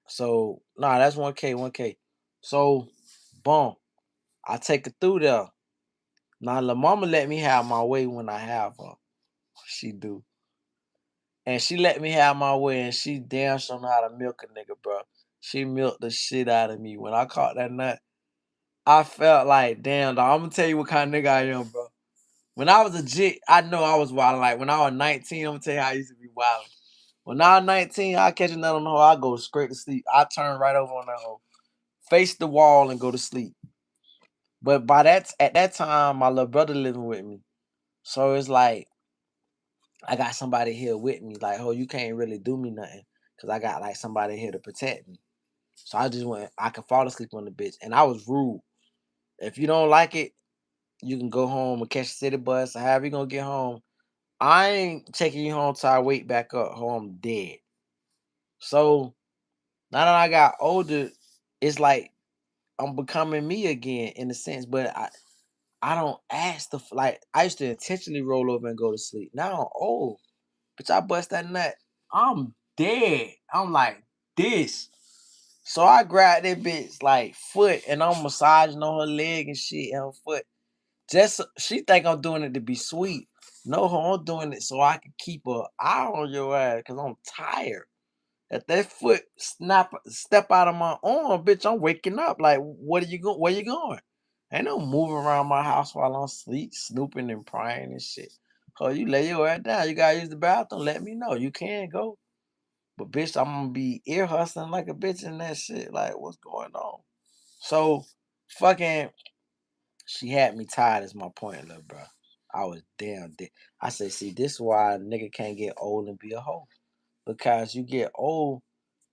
So nah, that's 1K, 1K. So, boom, I take her through there. Now, La Mama let me have my way when I have her. She do. And she let me have my way, and she damn sure know how to milk a nigga, bro. She milked the shit out of me. When I caught that nut, I felt like, damn, dog, I'm gonna tell you what kind of nigga I am, bro. When I was a jit, I know I was wild. Like when I was 19, I'm gonna tell you how I used to be wild. When I was 19, I catch a nut on the hole, I go straight to sleep. I turn right over on that hole, face the wall, and go to sleep. But at that time, my little brother living with me, so it's like I got somebody here with me. Like, oh, you can't really do me nothing because I got like somebody here to protect me. So I just went. I could fall asleep on the bitch, and I was rude. If you don't like it, you can go home and catch the city bus or however you gonna get home. I ain't taking you home till I wake back up home dead. So now that I got older, it's like I'm becoming me again in a sense, but I don't ask like I used to intentionally roll over and go to sleep. Now I'm old. Bitch, I bust that nut. I'm dead. I'm like this. So I grab that bitch like foot and I'm massaging on her leg and shit and her foot. Just she think I'm doing it to be sweet. No, I'm doing it so I can keep an eye on your ass because I'm tired. If that foot step out of my arm, bitch, I'm waking up. Like, what are you going? Where you going? Ain't no moving around my house while I'm sleep, snooping and prying and shit. Oh, you lay your ass down. You gotta use the bathroom. Let me know. You can go. But bitch, I'm gonna be ear hustling like a bitch in that shit. Like, what's going on? So, fucking, she had me tired. Is my point, little bro. I was damn dead. I said, see, this is why a nigga can't get old and be a hoe. Because you get old,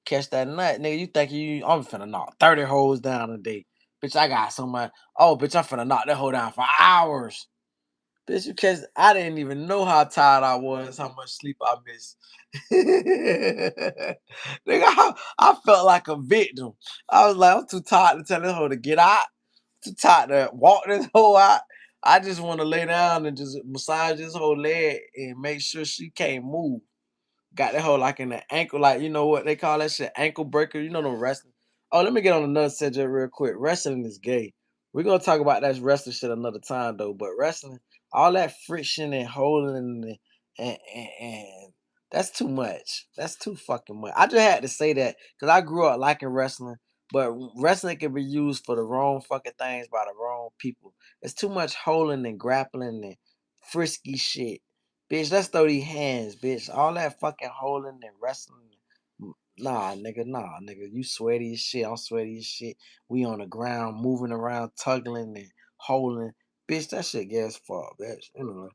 catch that nut, nigga. You think I'm finna knock 30 hoes down a day. Bitch, I got so much. Oh, bitch, I'm finna knock that hoe down for hours. Bitch, you catch, I didn't even know how tired I was, how much sleep I missed. Nigga, I felt like a victim. I was like, I'm too tired to tell this hoe to get out. Too tired to walk this hoe out. I just want to lay down and just massage this whole leg and make sure she can't move. Got that whole like in the ankle, like you know what they call that shit, ankle breaker. You know the wrestling. Oh, let me get on another subject real quick. Wrestling is gay. We're gonna talk about that wrestling shit another time though. But wrestling, all that friction and holding and that's too much. That's too fucking much. I just had to say that because I grew up liking wrestling, but wrestling can be used for the wrong fucking things by the wrong people. It's too much holding and grappling and frisky shit. Bitch, let's throw these hands, bitch. All that fucking holding and wrestling. Nah, nigga, nah, nigga. You sweaty as shit. I'm sweaty as shit. We on the ground, moving around, tugging and holding. Bitch, that shit gets fuck, bitch. Anyway,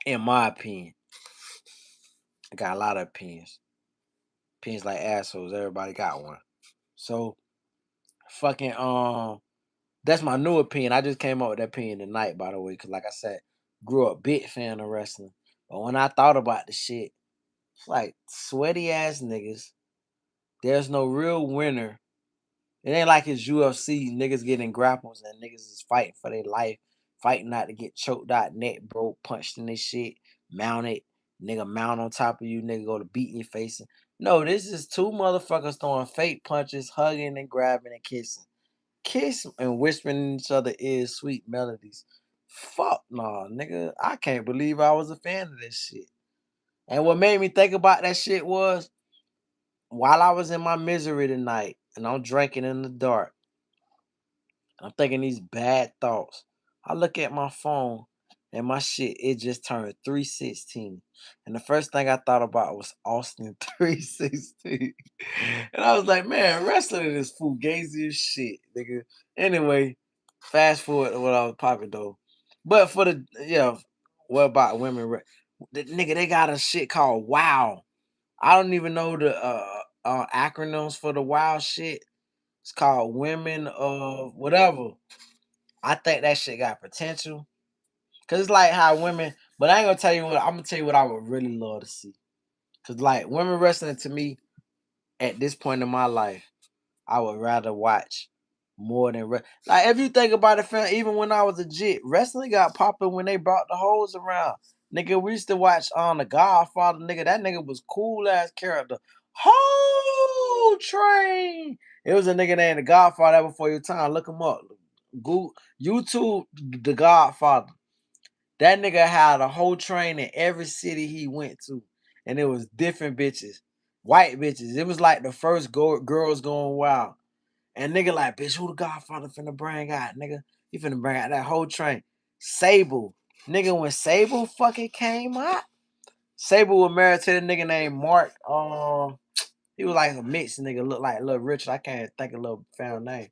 in my opinion, I got a lot of opinions. Opinions like assholes. Everybody got one. So, fucking, That's my new opinion. I just came up with that opinion tonight, by the way, because like I said, grew up big fan of wrestling. But when I thought about the shit, it's like sweaty ass niggas. There's no real winner. It ain't like it's UFC niggas getting grapples and niggas is fighting for their life, fighting not to get choked out, neck broke, punched in this shit, mounted, nigga mount on top of you, nigga go to beating your face. No, this is two motherfuckers throwing fake punches, hugging and grabbing and kissing. Kiss and whispering in each other ears sweet melodies. Fuck no, nigga. I can't believe I was a fan of this shit. And what made me think about that shit was while I was in my misery tonight and I'm drinking in the dark, I'm thinking these bad thoughts. I look at my phone and my shit, it just turned 316. And the first thing I thought about was Austin 316. And I was like, man, wrestling is fugazi as shit, nigga. Anyway, fast forward to what I was popping though. But for the, yeah, what about women? Nigga, they got a shit called WOW. I don't even know the acronyms for the WOW shit. It's called Women of whatever. I think that shit got potential. Cause it's like how women, but I ain't gonna tell you what I'm gonna tell you what I would really love to see. Cause like women wrestling to me at this point in my life, I would rather watch more than like if you think about it, fam, even when I was a jit, wrestling got popular when they brought the hoes around. Nigga, we used to watch on the Godfather, nigga. That nigga was cool ass character. Whole train. It was a nigga named the Godfather that before your time. Look him up. Google YouTube the Godfather. That nigga had a whole train in every city he went to. And it was different bitches. White bitches. It was like the first girls going wild. And nigga like, bitch, who the Godfather finna bring out, nigga? He finna bring out that whole train. Sable. Nigga, when Sable fucking came out, Sable was married to a nigga named Mark. He was like a mixed nigga, look like Little Richard. I can't think of a little found name.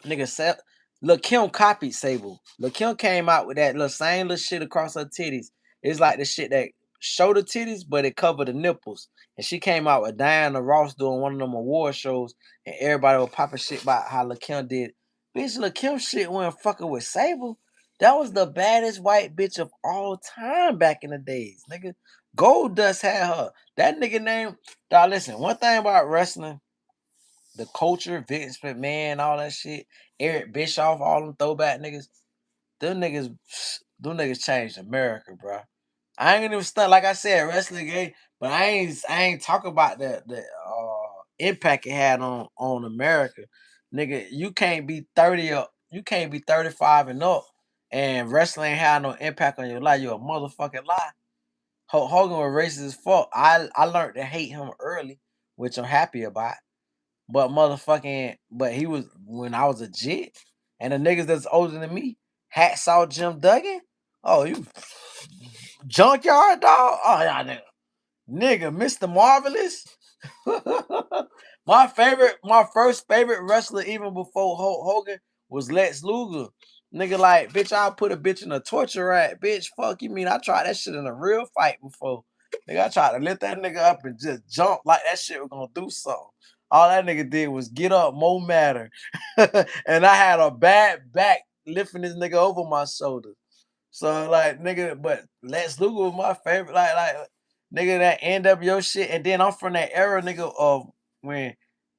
Nigga, Lil Kim copied Sable. Lil Kim came out with that little same little shit across her titties. It's like the shit that show the titties, but it covered the nipples. And she came out with Diana Ross doing one of them award shows, and everybody was popping shit about how Lil Kim did. Bitch, Lil Kim shit went fucking with Sable. That was the baddest white bitch of all time back in the days, nigga. Gold Dust had her. That nigga name. Dog, listen, one thing about wrestling, the culture, Vince McMahon, all that shit, Eric Bischoff, all them throwback niggas, them niggas, them niggas changed America, bro. I ain't gonna even stunt like I said, wrestling game, but I ain't talking about the impact it had on America. Nigga, you can't be 30 up, you can't be 35 and up, and wrestling ain't had no impact on your life. You a motherfucking lie. Hogan was racist as fuck. I learned to hate him early, which I'm happy about. But he was when I was a jit, and the niggas that's older than me, Hacksaw Jim Duggan. Oh, you junkyard dog. Oh yeah, nigga, Mr. Marvelous. My first favorite wrestler, even before Hulk Hogan, was Lex Luger. Nigga, like, bitch, I'll put a bitch in a torture rack. Bitch, fuck you mean I tried that shit in a real fight before. Nigga, I tried to lift that nigga up and just jump like that shit was gonna do something. All that nigga did was get up, more matter. And I had a bad back lifting this nigga over my shoulder. So like nigga, but Lex Luger was my favorite. Like nigga that NWO shit. And then I'm from that era, nigga, of when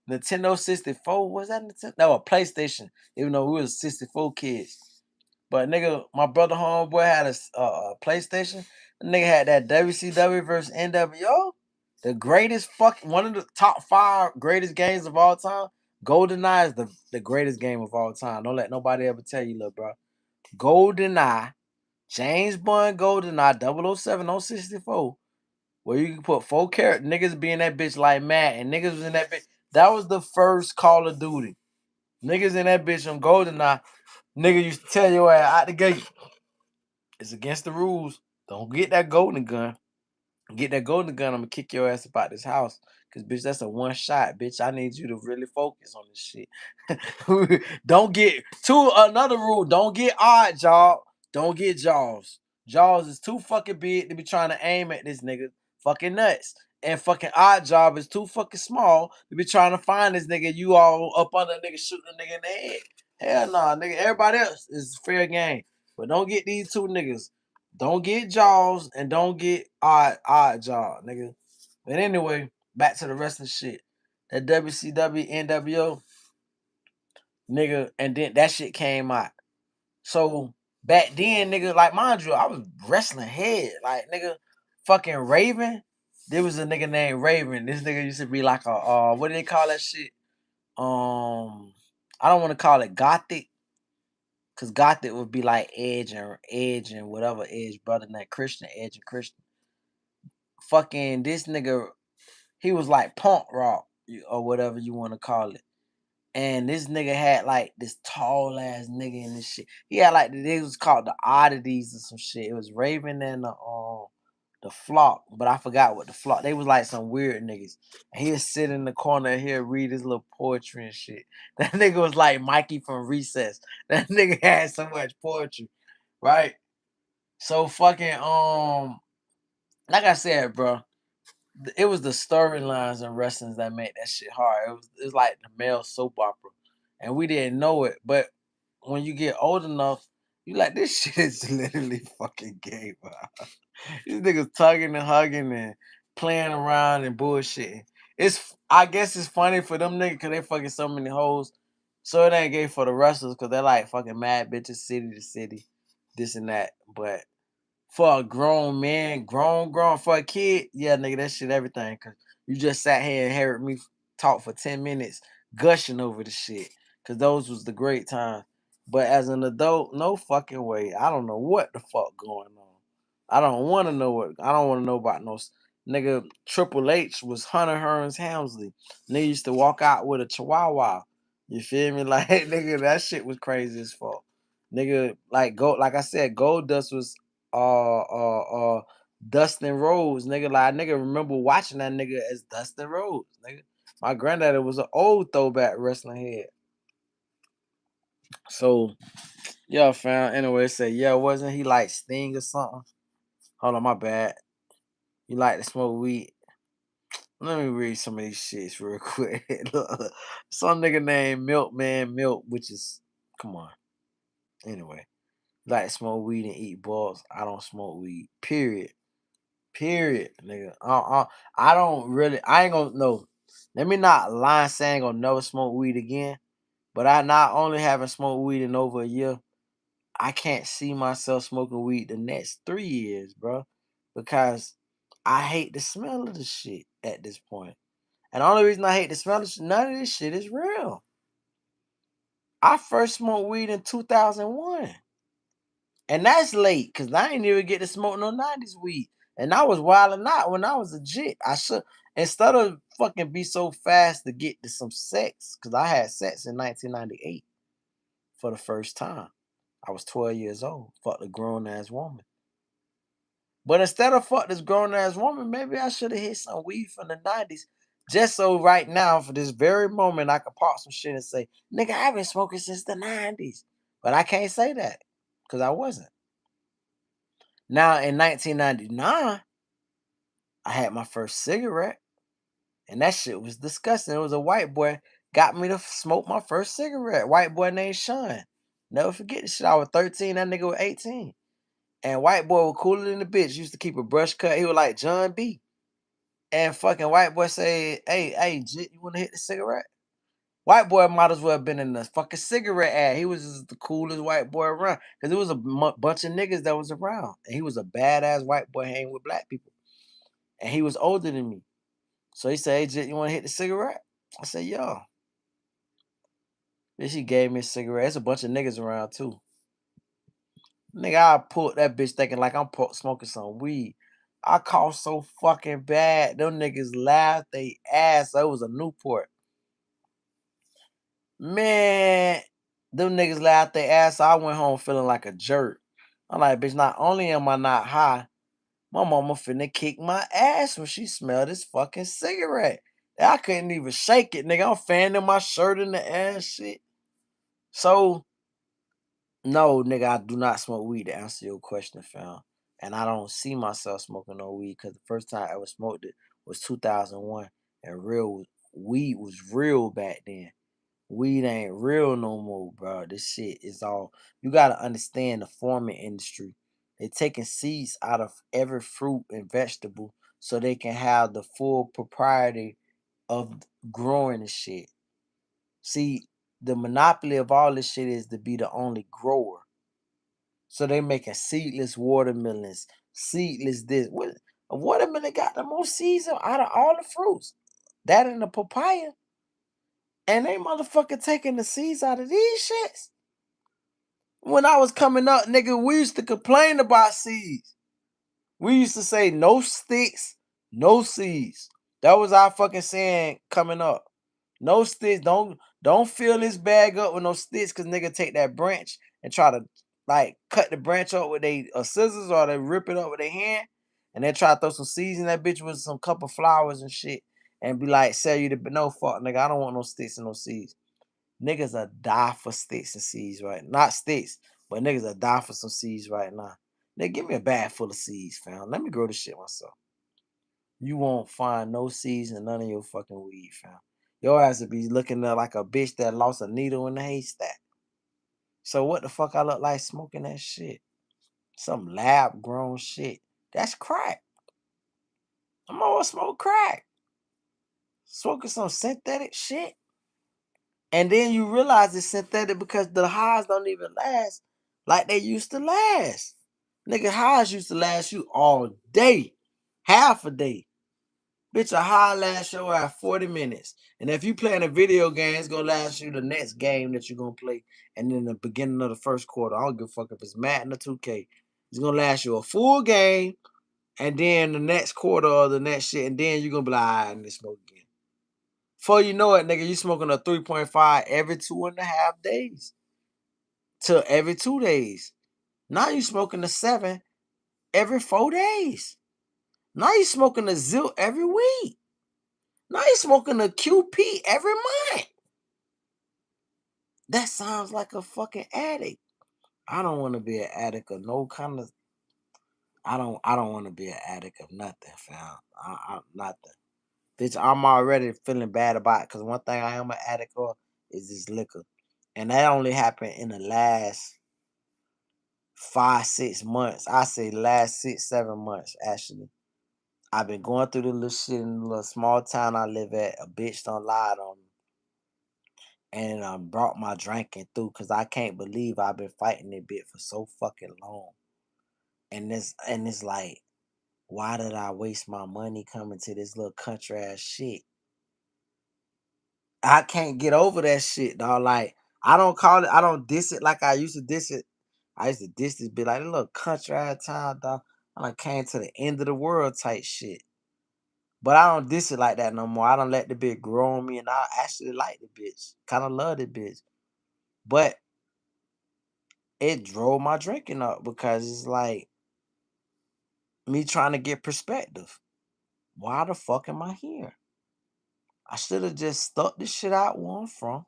Nintendo 64 was that Nintendo? No, a PlayStation. Even though we was 64 kids. But nigga, my brother homeboy had a PlayStation. The nigga had that WCW versus NWO. The greatest one of the top 5 greatest games of all time. GoldenEye is the greatest game of all time. Don't let nobody ever tell you, little bro. GoldenEye, James Bond GoldenEye 007 on 64, where you can put 4 characters. Niggas be in that bitch like Matt, and niggas was in that bitch. That was the first Call of Duty. Niggas in that bitch on GoldenEye. Nigga used to tell your ass out the gate, it's against the rules. Don't get that golden gun. Get that golden gun, I'm gonna kick your ass about this house. Cause bitch, that's a one shot, bitch. I need you to really focus on this shit. Don't get another rule. Don't get odd, Jaw. Don't get Jaws. Jaws is too fucking big to be trying to aim at this nigga. Fucking nuts. And fucking Odd Job is too fucking small to be trying to find this nigga. You all up on the nigga shooting the nigga in the head. Hell nah, nigga. Everybody else is fair game. But don't get these two niggas. Don't get Jaws and don't get Odd Job, nigga. But anyway, back to the wrestling shit. That WCW NWO, nigga, and then that shit came out. So back then, nigga, like mind you, I was wrestling head. Like nigga, fucking Raven. There was a nigga named Raven. This nigga used to be like a what do they call that shit? I don't want to call it gothic, cause gothic would be like Edge and whatever Edge brother named Christian, Edge and Christian. Fucking this nigga, he was like punk rock or whatever you want to call it. And this nigga had like this tall ass nigga in this shit. He had like it was called the oddities or some shit. It was Raven and the flock, but I forgot what the flock. They was like some weird niggas. And he'd sit in the corner and he'd read his little poetry and shit. That nigga was like Mikey from Recess. That nigga had so much poetry, right? So fucking like I said, bro, it was the storylines and wrestlings that made that shit hard. It was like the male soap opera, and we didn't know it. But when you get old enough, you like this shit is literally fucking gay, bro. These niggas tugging and hugging and playing around and bullshitting. I guess it's funny for them niggas because they fucking so many hoes. So it ain't gay for the wrestlers because they're like fucking mad bitches, city to city, this and that. But for a grown man, grown for a kid, yeah, nigga, that shit everything. Cause you just sat here and heard me talk for 10 minutes, gushing over the shit. Cause those was the great times. But as an adult, no fucking way. I don't know what the fuck going on. I don't want to know what. I don't want to know about no nigga. Triple H was Hunter Hearns Helmsley. Nigga used to walk out with a chihuahua. You feel me? Like nigga, that shit was crazy as fuck. Nigga, like I said, Gold Dust was uh uh uh Dustin Rhodes, nigga. Like nigga remember watching that nigga as Dustin Rhodes, nigga. My granddaddy was an old throwback wrestling head. So yeah, fam. Anyway, it said, yeah, wasn't he like Sting or something? Hold on, my bad. You like to smoke weed? Let me read some of these shits real quick. Look, some nigga named Milkman Milk, which is come on. Anyway, like to smoke weed and eat balls. I don't smoke weed. Period. Period, nigga. I don't really. I ain't gonna no. Let me not lie and say I ain't gonna never smoke weed again. But I not only haven't smoked weed in over a year, I can't see myself smoking weed the next 3 years, bro, because I hate the smell of the shit at this point. And the only reason I hate the smell of none of this shit is real. I first smoked weed in 2001. And that's late because I ain't even get to smoke no 90s weed. And I was wilding out when I was a jit. I should, instead of fucking be so fast to get to some sex, because I had sex in 1998 for the first time. I was 12 years old. Fucked a grown ass woman. But instead of fuck this grown ass woman, maybe I should have hit some weed from the 90s. Just so right now, for this very moment, I could pop some shit and say, nigga, I've been smoking since the 90s. But I can't say that because I wasn't. Now in 1999, I had my first cigarette, and that shit was disgusting. It was a white boy got me to smoke my first cigarette. White boy named Sean. Never forget this shit. I was 13, that nigga was 18. And white boy was cooler than the bitch. Used to keep a brush cut. He was like John B. And fucking white boy say, hey, Jit, you wanna hit the cigarette? White boy might as well have been in the fucking cigarette ad. He was just the coolest white boy around. Cause it was a bunch of niggas that was around. And he was a badass white boy hanging with black people. And he was older than me. So he said, hey, Jit, you want to hit the cigarette? I said, yo. Then she gave me a cigarette. There's a bunch of niggas around too. Nigga, I pulled that bitch thinking like I'm smoking some weed. I coughed so fucking bad. Them niggas laughed they ass. So it was a Newport. Man, them niggas laughed their ass. So I went home feeling like a jerk. I'm like, bitch, not only am I not high, my mama finna kick my ass when she smelled this fucking cigarette. I couldn't even shake it, nigga. I'm fanning my shirt in the ass shit. So, no, nigga, I do not smoke weed to answer your question, fam. and I don't see myself smoking no weed because the first time I ever smoked it was 2001, and real weed was real back then. Weed ain't real no more, bro. This shit is all you gotta understand the farming industry. They're taking seeds out of every fruit and vegetable so they can have the full propriety of growing the shit. See, the monopoly of all this shit is to be the only grower. So they making seedless watermelons, seedless this. What a watermelon got the most seeds out of all the fruits. That and the papaya. And they motherfucker taking the seeds out of these shits. When I was coming up, nigga, we used to complain about seeds. We used to say no sticks, no seeds. That was our fucking saying coming up. No sticks. Don't fill this bag up with no sticks, cause nigga take that branch and try to like cut the branch up with they scissors or they rip it up with their hand, and then try to throw some seeds in that bitch with some couple flowers and shit, and be like, sell you the no fuck nigga. I don't want no sticks and no seeds. Niggas are die for sticks and seeds right, not sticks, but niggas are die for some seeds right now. Nigga, give me a bag full of seeds, fam. Let me grow this shit myself. You won't find no seeds in none of your fucking weed, fam. Your ass would be looking there like a bitch that lost a needle in the haystack. So what the fuck I look like smoking that shit? Some lab grown shit. That's crack. I'm always smoke crack. Smoking some synthetic shit. And then you realize it's synthetic because the highs don't even last like they used to last. Nigga, highs used to last you all day, half a day. Bitch, a high last your at 40 minutes. And if you playing a video game, it's gonna last you the next game that you're gonna play. And then the beginning of the first quarter. I don't give a fuck if it's Madden or 2K. It's gonna last you a full game, and then the next quarter or the next shit, and then you're gonna be like, I need to smoke again. Before you know it, nigga, you smoking a 3.5 every 2.5 days to every 2 days. Now you smoking a 7 every 4 days. Now you smoking a Zil every week. Now you smoking a QP every month. That sounds like a fucking addict. I don't want to be an addict of no kind of. I don't want to be an addict of nothing, fam. Nothing. Bitch, I'm already feeling bad about it because one thing I am an addict of is this liquor. And that only happened in the last 5, 6 months. I say last 6, 7 months, actually. I've been going through the little shit in the little small town I live at. A bitch done lied on me. And brought my drinking through because I can't believe I've been fighting it bit for so fucking long. And it's like, why did I waste my money coming to this little country ass shit? I can't get over that shit, dog. Like, I don't diss it like I used to diss it. I used to diss this bit like a little country ass town, dog. I done came to the end of the world type shit. But I don't diss it like that no more. I don't let the bitch grow on me, and I actually like the bitch. Kind of love the bitch. But it drove my drinking up because it's like me trying to get perspective. Why the fuck am I here? I should have just stuck this shit out where I'm from.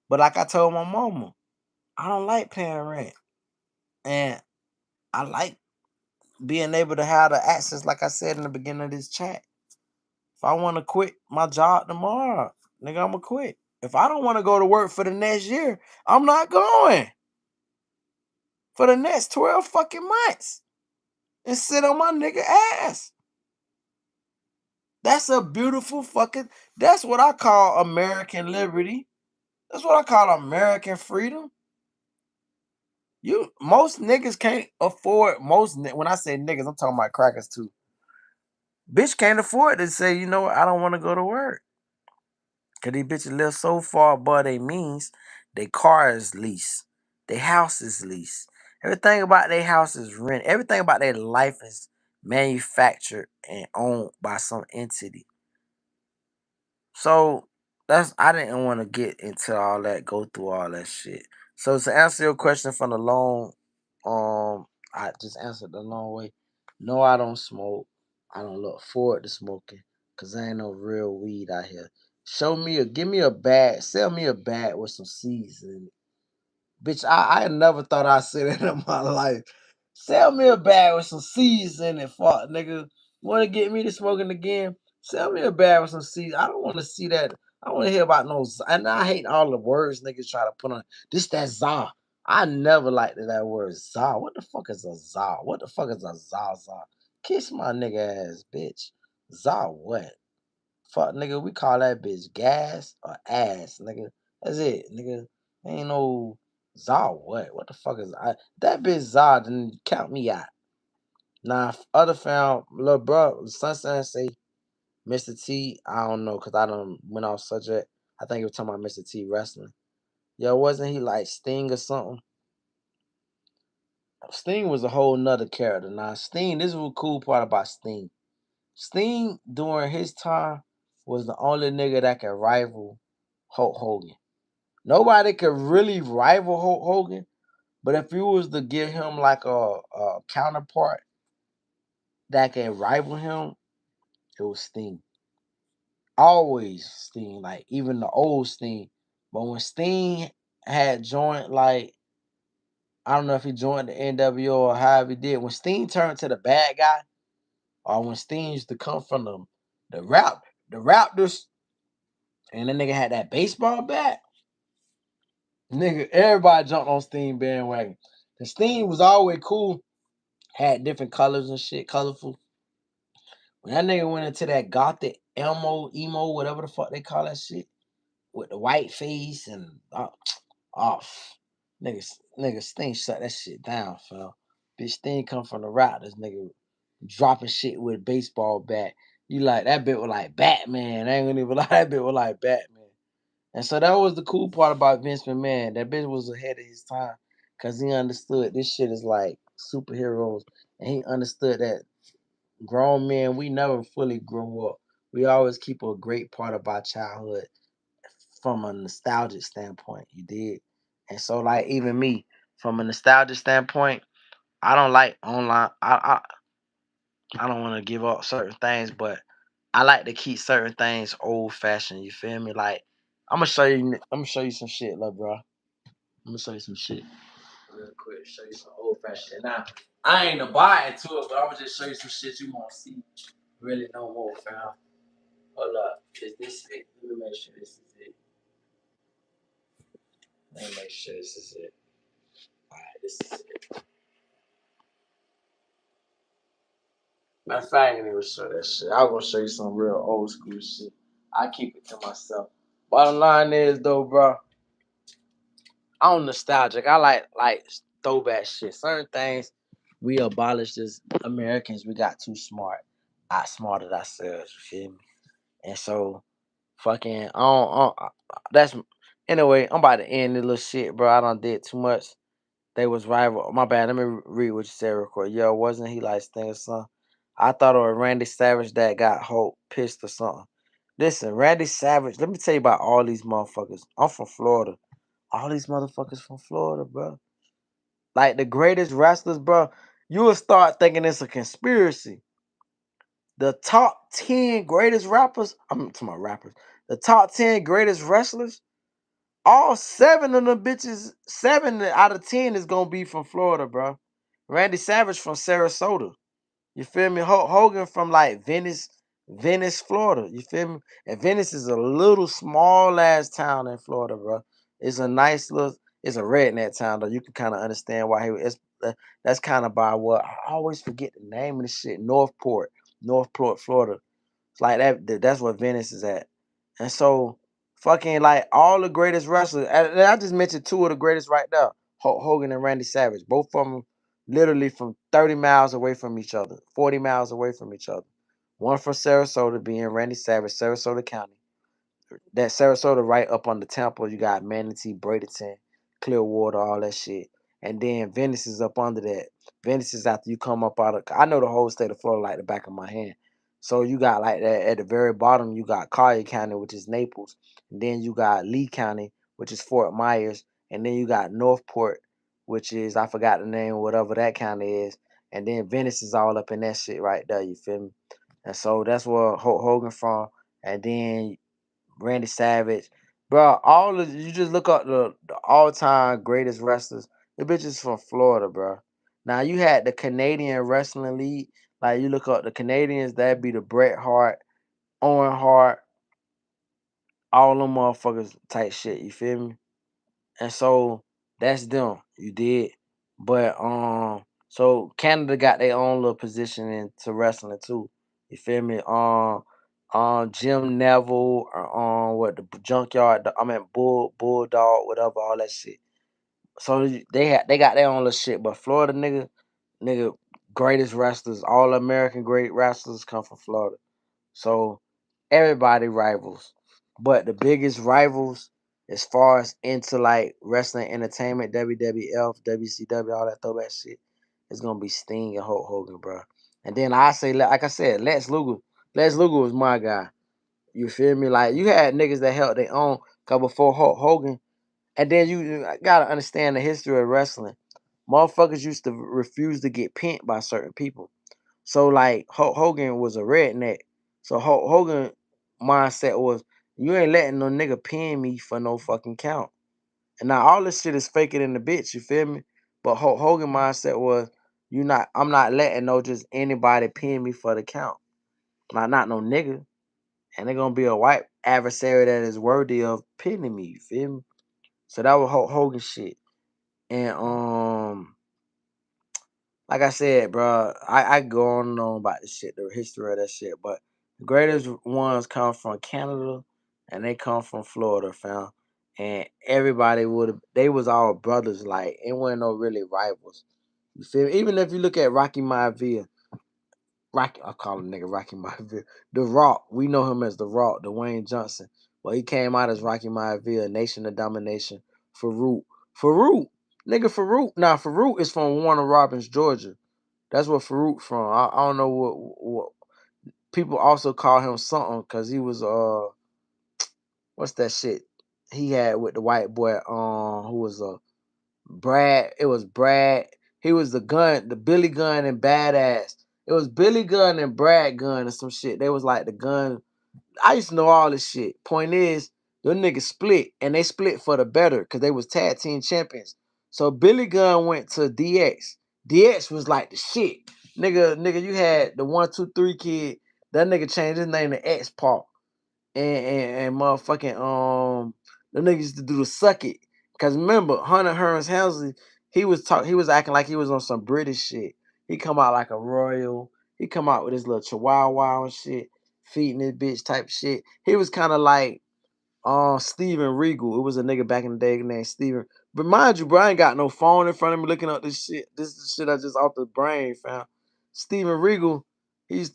But like I told my mama, I don't like paying rent. And I like being able to have the access, like I said in the beginning of this chat. If I want to quit my job tomorrow, nigga, I'ma quit. If I don't want to go to work for the next year, I'm not going for the next 12 fucking months and sit on my nigga ass. That's a beautiful fucking, that's what I call American liberty. That's what I call American freedom. Most niggas can't afford when I say niggas, I'm talking about crackers too. Bitch can't afford to say, you know what, I don't want to go to work. Cause these bitches live so far above their means, their car is leased, their house is leased. Everything about their house is rent. Everything about their life is manufactured and owned by some entity. So I didn't want to get into all that, go through all that shit. So to answer your question from the long, I just answered the long way. No, I don't smoke. I don't look forward to smoking because there ain't no real weed out here. Give me a bag, sell me a bag with some seeds in it. Bitch, I never thought I'd say that in my life. Sell me a bag with some seeds in it, fuck nigga. Want to get me to smoking again? Sell me a bag with some seeds. I don't want to see that. I want to hear about no. And I hate all the words niggas try to put on. This that za. I never liked that word za. What the fuck is a za? What the fuck is a za? Kiss my nigga ass, bitch. Za what? Fuck nigga, we call that bitch gas or ass, nigga. That's it, nigga. Ain't no za what? What the fuck is that bitch za? Then count me out. Now, if other found little bro, Sunshine say Mr. T. I don't know because I don't went off subject. I think he was talking about Mr. T wrestling. Yo, wasn't he like Sting or something? Sting was a whole nother character. Now, Sting, this is the cool part about Sting. Sting during his time was the only nigga that could rival Hulk Hogan. Nobody could really rival Hulk Hogan, but if you was to give him like a counterpart that can rival him, it was Sting. Always Sting, like even the old Sting. But when Sting had joined, like I don't know if he joined the NWO or however he did. When Sting turned to the bad guy, or when Sting used to come from the Raptors, and the nigga had that baseball bat, nigga, everybody jumped on Sting bandwagon. The Sting was always cool, had different colors and shit, colorful. When that nigga went into that gothic emo, whatever the fuck they call that shit, with the white face and off. Nigga Sting shut that shit down, fam. Bitch Sting come from the Raptors, nigga dropping shit with a baseball bat. You like that bit was like Batman. I ain't gonna even lie, that bit was like Batman. And so that was the cool part about Vince McMahon. That bitch was ahead of his time. Cause he understood this shit is like superheroes. And he understood that grown men, we never fully grow up. We always keep a great part of our childhood from a nostalgic standpoint. You did. And so like even me, from a nostalgic standpoint, I don't like online. I don't want to give up certain things, but I like to keep certain things old fashioned. You feel me? Like I'm gonna show you some shit, love, bro. I'm gonna show you some shit real quick. Show you some old fashioned. Now I ain't abiding to it, but I'm gonna just show you some shit you won't see really no more, fam. Hold up, is this it? Let me make sure this is it. Let me make sure this is it. All right, this is it. Matter of fact, I ain't even show that shit. I'm gonna show you some real old school shit. I keep it to myself. Bottom line is though, bro, I'm nostalgic. I like throwback shit. Certain things we abolished as Americans. We got too smart. Outsmarted ourselves. You feel me? And so, fucking, that's anyway. I'm about to end this little shit, bro. I done did too much. They was rival. My bad. Let me read what you said real quick. Yo, wasn't he like Sting son? I thought it was Randy Savage that got Hope pissed or something. Listen, Randy Savage. Let me tell you about all these motherfuckers. I'm from Florida. All these motherfuckers from Florida, bro. Like the greatest wrestlers, bro. You will start thinking it's a conspiracy. The top 10 greatest rappers. I'm talking about rappers. The top 10 greatest wrestlers. All seven of them bitches, 7 out of 10 is gonna be from Florida, bro. Randy Savage from Sarasota. You feel me? Hogan from like Venice, Florida. You feel me? And Venice is a little small ass town in Florida, bro. It's a nice little. It's a redneck town though. You can kind of understand why he was. That's kind of by what I always forget the name of the shit. Northport, Florida. It's like that. That's where Venice is at. And so, fucking like all the greatest wrestlers. And I just mentioned two of the greatest right there. Hogan and Randy Savage. Both of them literally from 30 miles away from each other, 40 miles away from each other. One from Sarasota, being Randy Savage, Sarasota County. That Sarasota right up on the temple. You got Manatee, Bradenton, Clearwater, all that shit. And then Venice is up under that. Venice is after you come up out of. I know the whole state of Florida like the back of my hand. So you got like that at the very bottom. You got Collier County, which is Naples. And then you got Lee County, which is Fort Myers. And then you got Northport, which is I forgot the name, whatever that county is. And then Venice is all up in that shit right there. You feel me? And so that's where Hogan from. And then Randy Savage, bro. All of you just look up the all time greatest wrestlers. The bitches from Florida, bro. Now you had the Canadian Wrestling League. Like you look up the Canadians, that'd be the Bret Hart, Owen Hart, all them motherfuckers type shit. You feel me? And so that's them. You did. But so Canada got their own little position into wrestling too. You feel me? Jim Neville, what the junkyard, I mean Bulldog, whatever, all that shit. So they got their own little shit. But Florida nigga, greatest wrestlers, all American great wrestlers come from Florida. So everybody rivals. But the biggest rivals as far as into like wrestling entertainment, WWF, WCW, all that throwback shit, is gonna be Sting and Hulk Hogan, bro. And then I say, like I said, Lex Luger. Lex Luger was my guy. You feel me? Like you had niggas that held their own. Cause before Hulk Hogan, and then you gotta understand the history of wrestling. Motherfuckers used to refuse to get pinned by certain people. So like Hulk Hogan was a redneck. So Hulk Hogan mindset was you ain't letting no nigga pin me for no fucking count. And now all this shit is faker than the bitch, you feel me? But Hulk Hogan mindset was I'm not letting no just anybody pin me for the count. Not no nigga. And they're gonna be a white adversary that is worthy of pinning me, you feel me? So that was Hulk Hogan shit. And like I said, bro, I go on and on about this shit, the history of that shit. But the greatest ones come from Canada, and they come from Florida, fam. And everybody they was all brothers. Like it wasn't no really rivals. You feel me? Even if you look at Rocky Maivia, I call him nigga Rocky Maivia. The Rock, we know him as The Rock, Dwayne Johnson. Well, he came out as Rocky Maivia, Nation of Domination, Farouk. Farouk, nigga Farouk. Now Farouk is from Warner Robins, Georgia. That's what Farouk from. I don't know what people also call him something because he was what's that shit he had with the white boy who was Brad. It was Brad. He was the Billy Gunn and Badass. It was Billy Gunn and Brad Gunn or some shit. They was like the gun. I used to know all this shit. Point is, them niggas split and they split for the better because they was tag team champions. So Billy Gunn went to DX. DX was like the shit. Nigga, you had the 1, 2, 3 kid. That nigga changed his name to X Pac. And motherfucking the niggas used to do the suck it. Cause remember, Hunter Hearns Helmsley, he was acting like he was on some British shit. He come out like a royal. He come out with his little chihuahua and shit, feeding this bitch type shit. He was kind of like Steven Regal. It was a nigga back in the day named Steven. But mind you, bro, I ain't got no phone in front of me looking up this shit. This is the shit I just off the brain found. Steven Regal, he's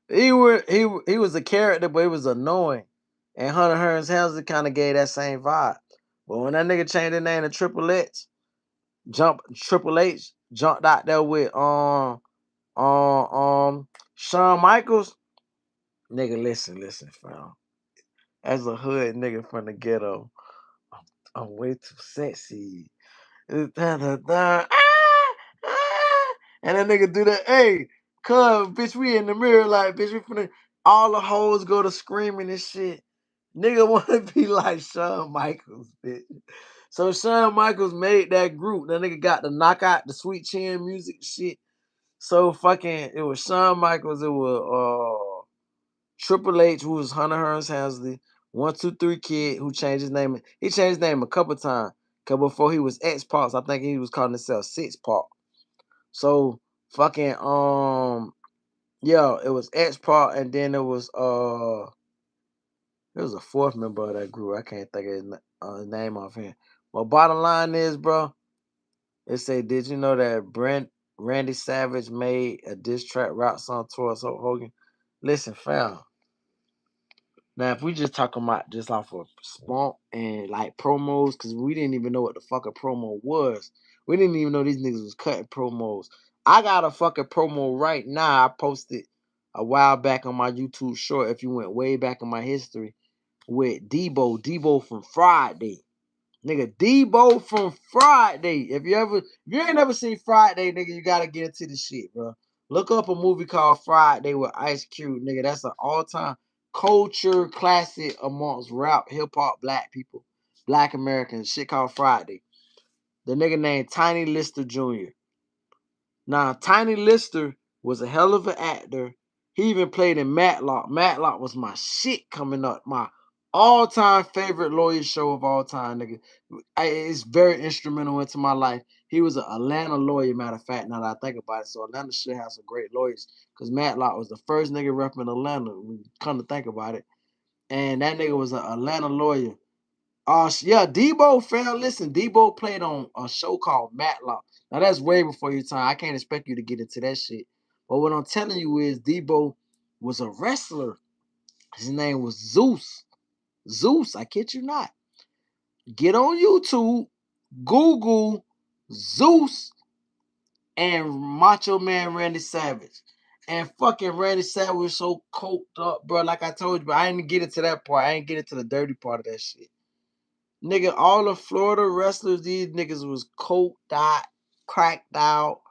he was a character, but he was annoying. And Hunter Hearns Helmsley kind of gave that same vibe. But when that nigga changed his name to Triple H jumped out there with Shawn Michaels. Nigga, listen, fam. As a hood nigga from the ghetto, I'm way too sexy. And that nigga do that. Hey, cuz, bitch, we in the mirror like, bitch, we finna. All the hoes go to screaming and shit. Nigga want to be like Shawn Michaels, bitch. So Shawn Michaels made that group. That nigga got the knockout, the sweet chin music shit. So fucking, it was Shawn Michaels. It was Triple H, who was Hunter Hearns Helmsley, 1, 2, 3 Kid, who changed his name. He changed his name a couple times. Cause before he was X Pac, I think he was calling himself Six Pac. So fucking yeah, it was X Pac, and then there was a fourth member of that group. I can't think of his name off here. But bottom line is, bro, it say, did you know that Randy Savage made a diss track rap song towards Hulk Hogan? Listen, fam. Now, if we just talking about just off of spunk and like promos, because we didn't even know what the fuck a promo was. We didn't even know these niggas was cutting promos. I got a fucking promo right now. I posted a while back on my YouTube short. If you went way back in my history with Debo from Friday. Nigga, Debo from Friday. If you ain't never seen Friday, nigga, you gotta get into this shit, bro. Look up a movie called Friday with Ice Cube, nigga. That's an all-time culture classic amongst rap, hip hop, black people, black Americans. Shit called Friday. The nigga named Tiny Lister Jr. Now, Tiny Lister was a hell of an actor. He even played in Matlock. Matlock was my shit coming up. My all-time favorite lawyer show of all time, nigga. It's very instrumental into my life. He was an Atlanta lawyer, matter of fact, now that I think about it. So Atlanta should have some great lawyers. Because Matlock was the first nigga repping Atlanta, when you come to think about it. And that nigga was an Atlanta lawyer. Yeah, Debo, fam. Listen, Debo played on a show called Matlock. Now that's way before your time. I can't expect you to get into that shit. But what I'm telling you is Debo was a wrestler. His name was Zeus. Zeus, I kid you not. Get on YouTube, Google Zeus and Macho Man Randy Savage. And fucking Randy Savage was so coked up, bro. Like I told you, but I didn't get into that part. I didn't get into the dirty part of that shit. Nigga, all the Florida wrestlers, these niggas was coked out, cracked out,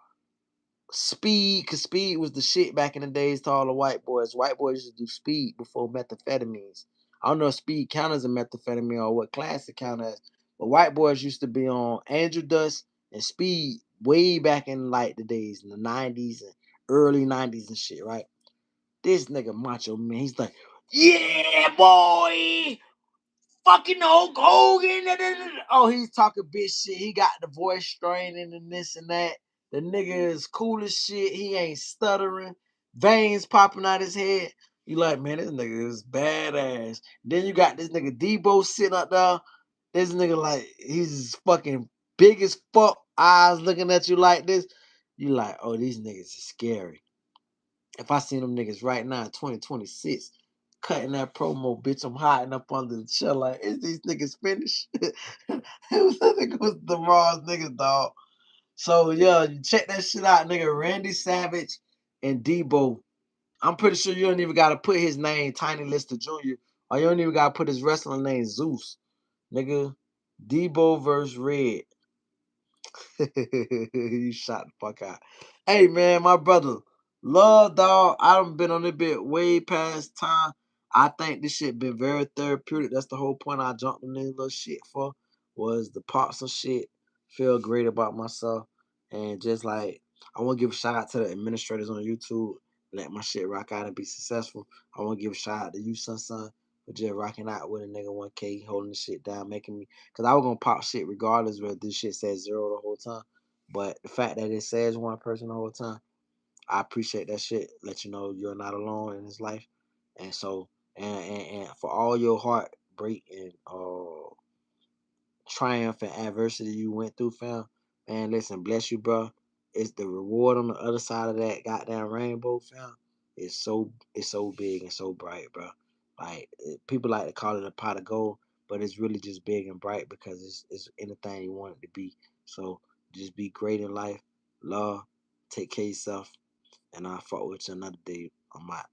speed, cause speed was the shit back in the days to all the white boys. White boys used to do speed before methamphetamines. I don't know if speed count as a methamphetamine or what class it count as, but white boys used to be on angel dust and speed way back in like the days in the 90s and early 90s and shit, right? This nigga Macho Man, he's like, yeah, boy, fucking Hulk Hogan. Oh, he's talking bitch shit. He got the voice straining and this and that. The nigga is cool as shit. He ain't stuttering. Veins popping out his head. You like, man, this nigga is badass. Then you got this nigga Debo sitting up there. This nigga like, he's fucking big as fuck. Eyes looking at you like this. You like, oh, these niggas is scary. If I seen them niggas right now in 2026 cutting that promo, bitch, I'm hiding up under the chair like, is these niggas finished? It was the rawest niggas, dog. So yeah, you check that shit out, nigga. Randy Savage and Debo. I'm pretty sure you don't even gotta put his name, Tiny Lister Jr., or you don't even gotta put his wrestling name Zeus. Nigga, Debo versus Red. You shot the fuck out. Hey man, my brother, love dog. I done been on this bit way past time. I think this shit been very therapeutic. That's the whole point I jumped in this little shit for, was the parts of shit. Feel great about myself. And just like I want to give a shout out to the administrators on YouTube. Let my shit rock out and be successful. I want to give a shout out to you, son, for just rocking out with a nigga 1K, holding the shit down, making me, cause I was gonna pop shit regardless whether this shit says zero the whole time. But the fact that it says one person the whole time, I appreciate that shit. Let you know you're not alone in this life. And so, and for all your heartbreak and triumph and adversity you went through, fam, man, listen, bless you, bro. It's the reward on the other side of that goddamn rainbow, fam. It's so big and so bright, bro. Like people like to call it a pot of gold, but it's really just big and bright because it's anything you want it to be. So just be great in life, love, take care of yourself, and I'll fuck with you another day. I'm out.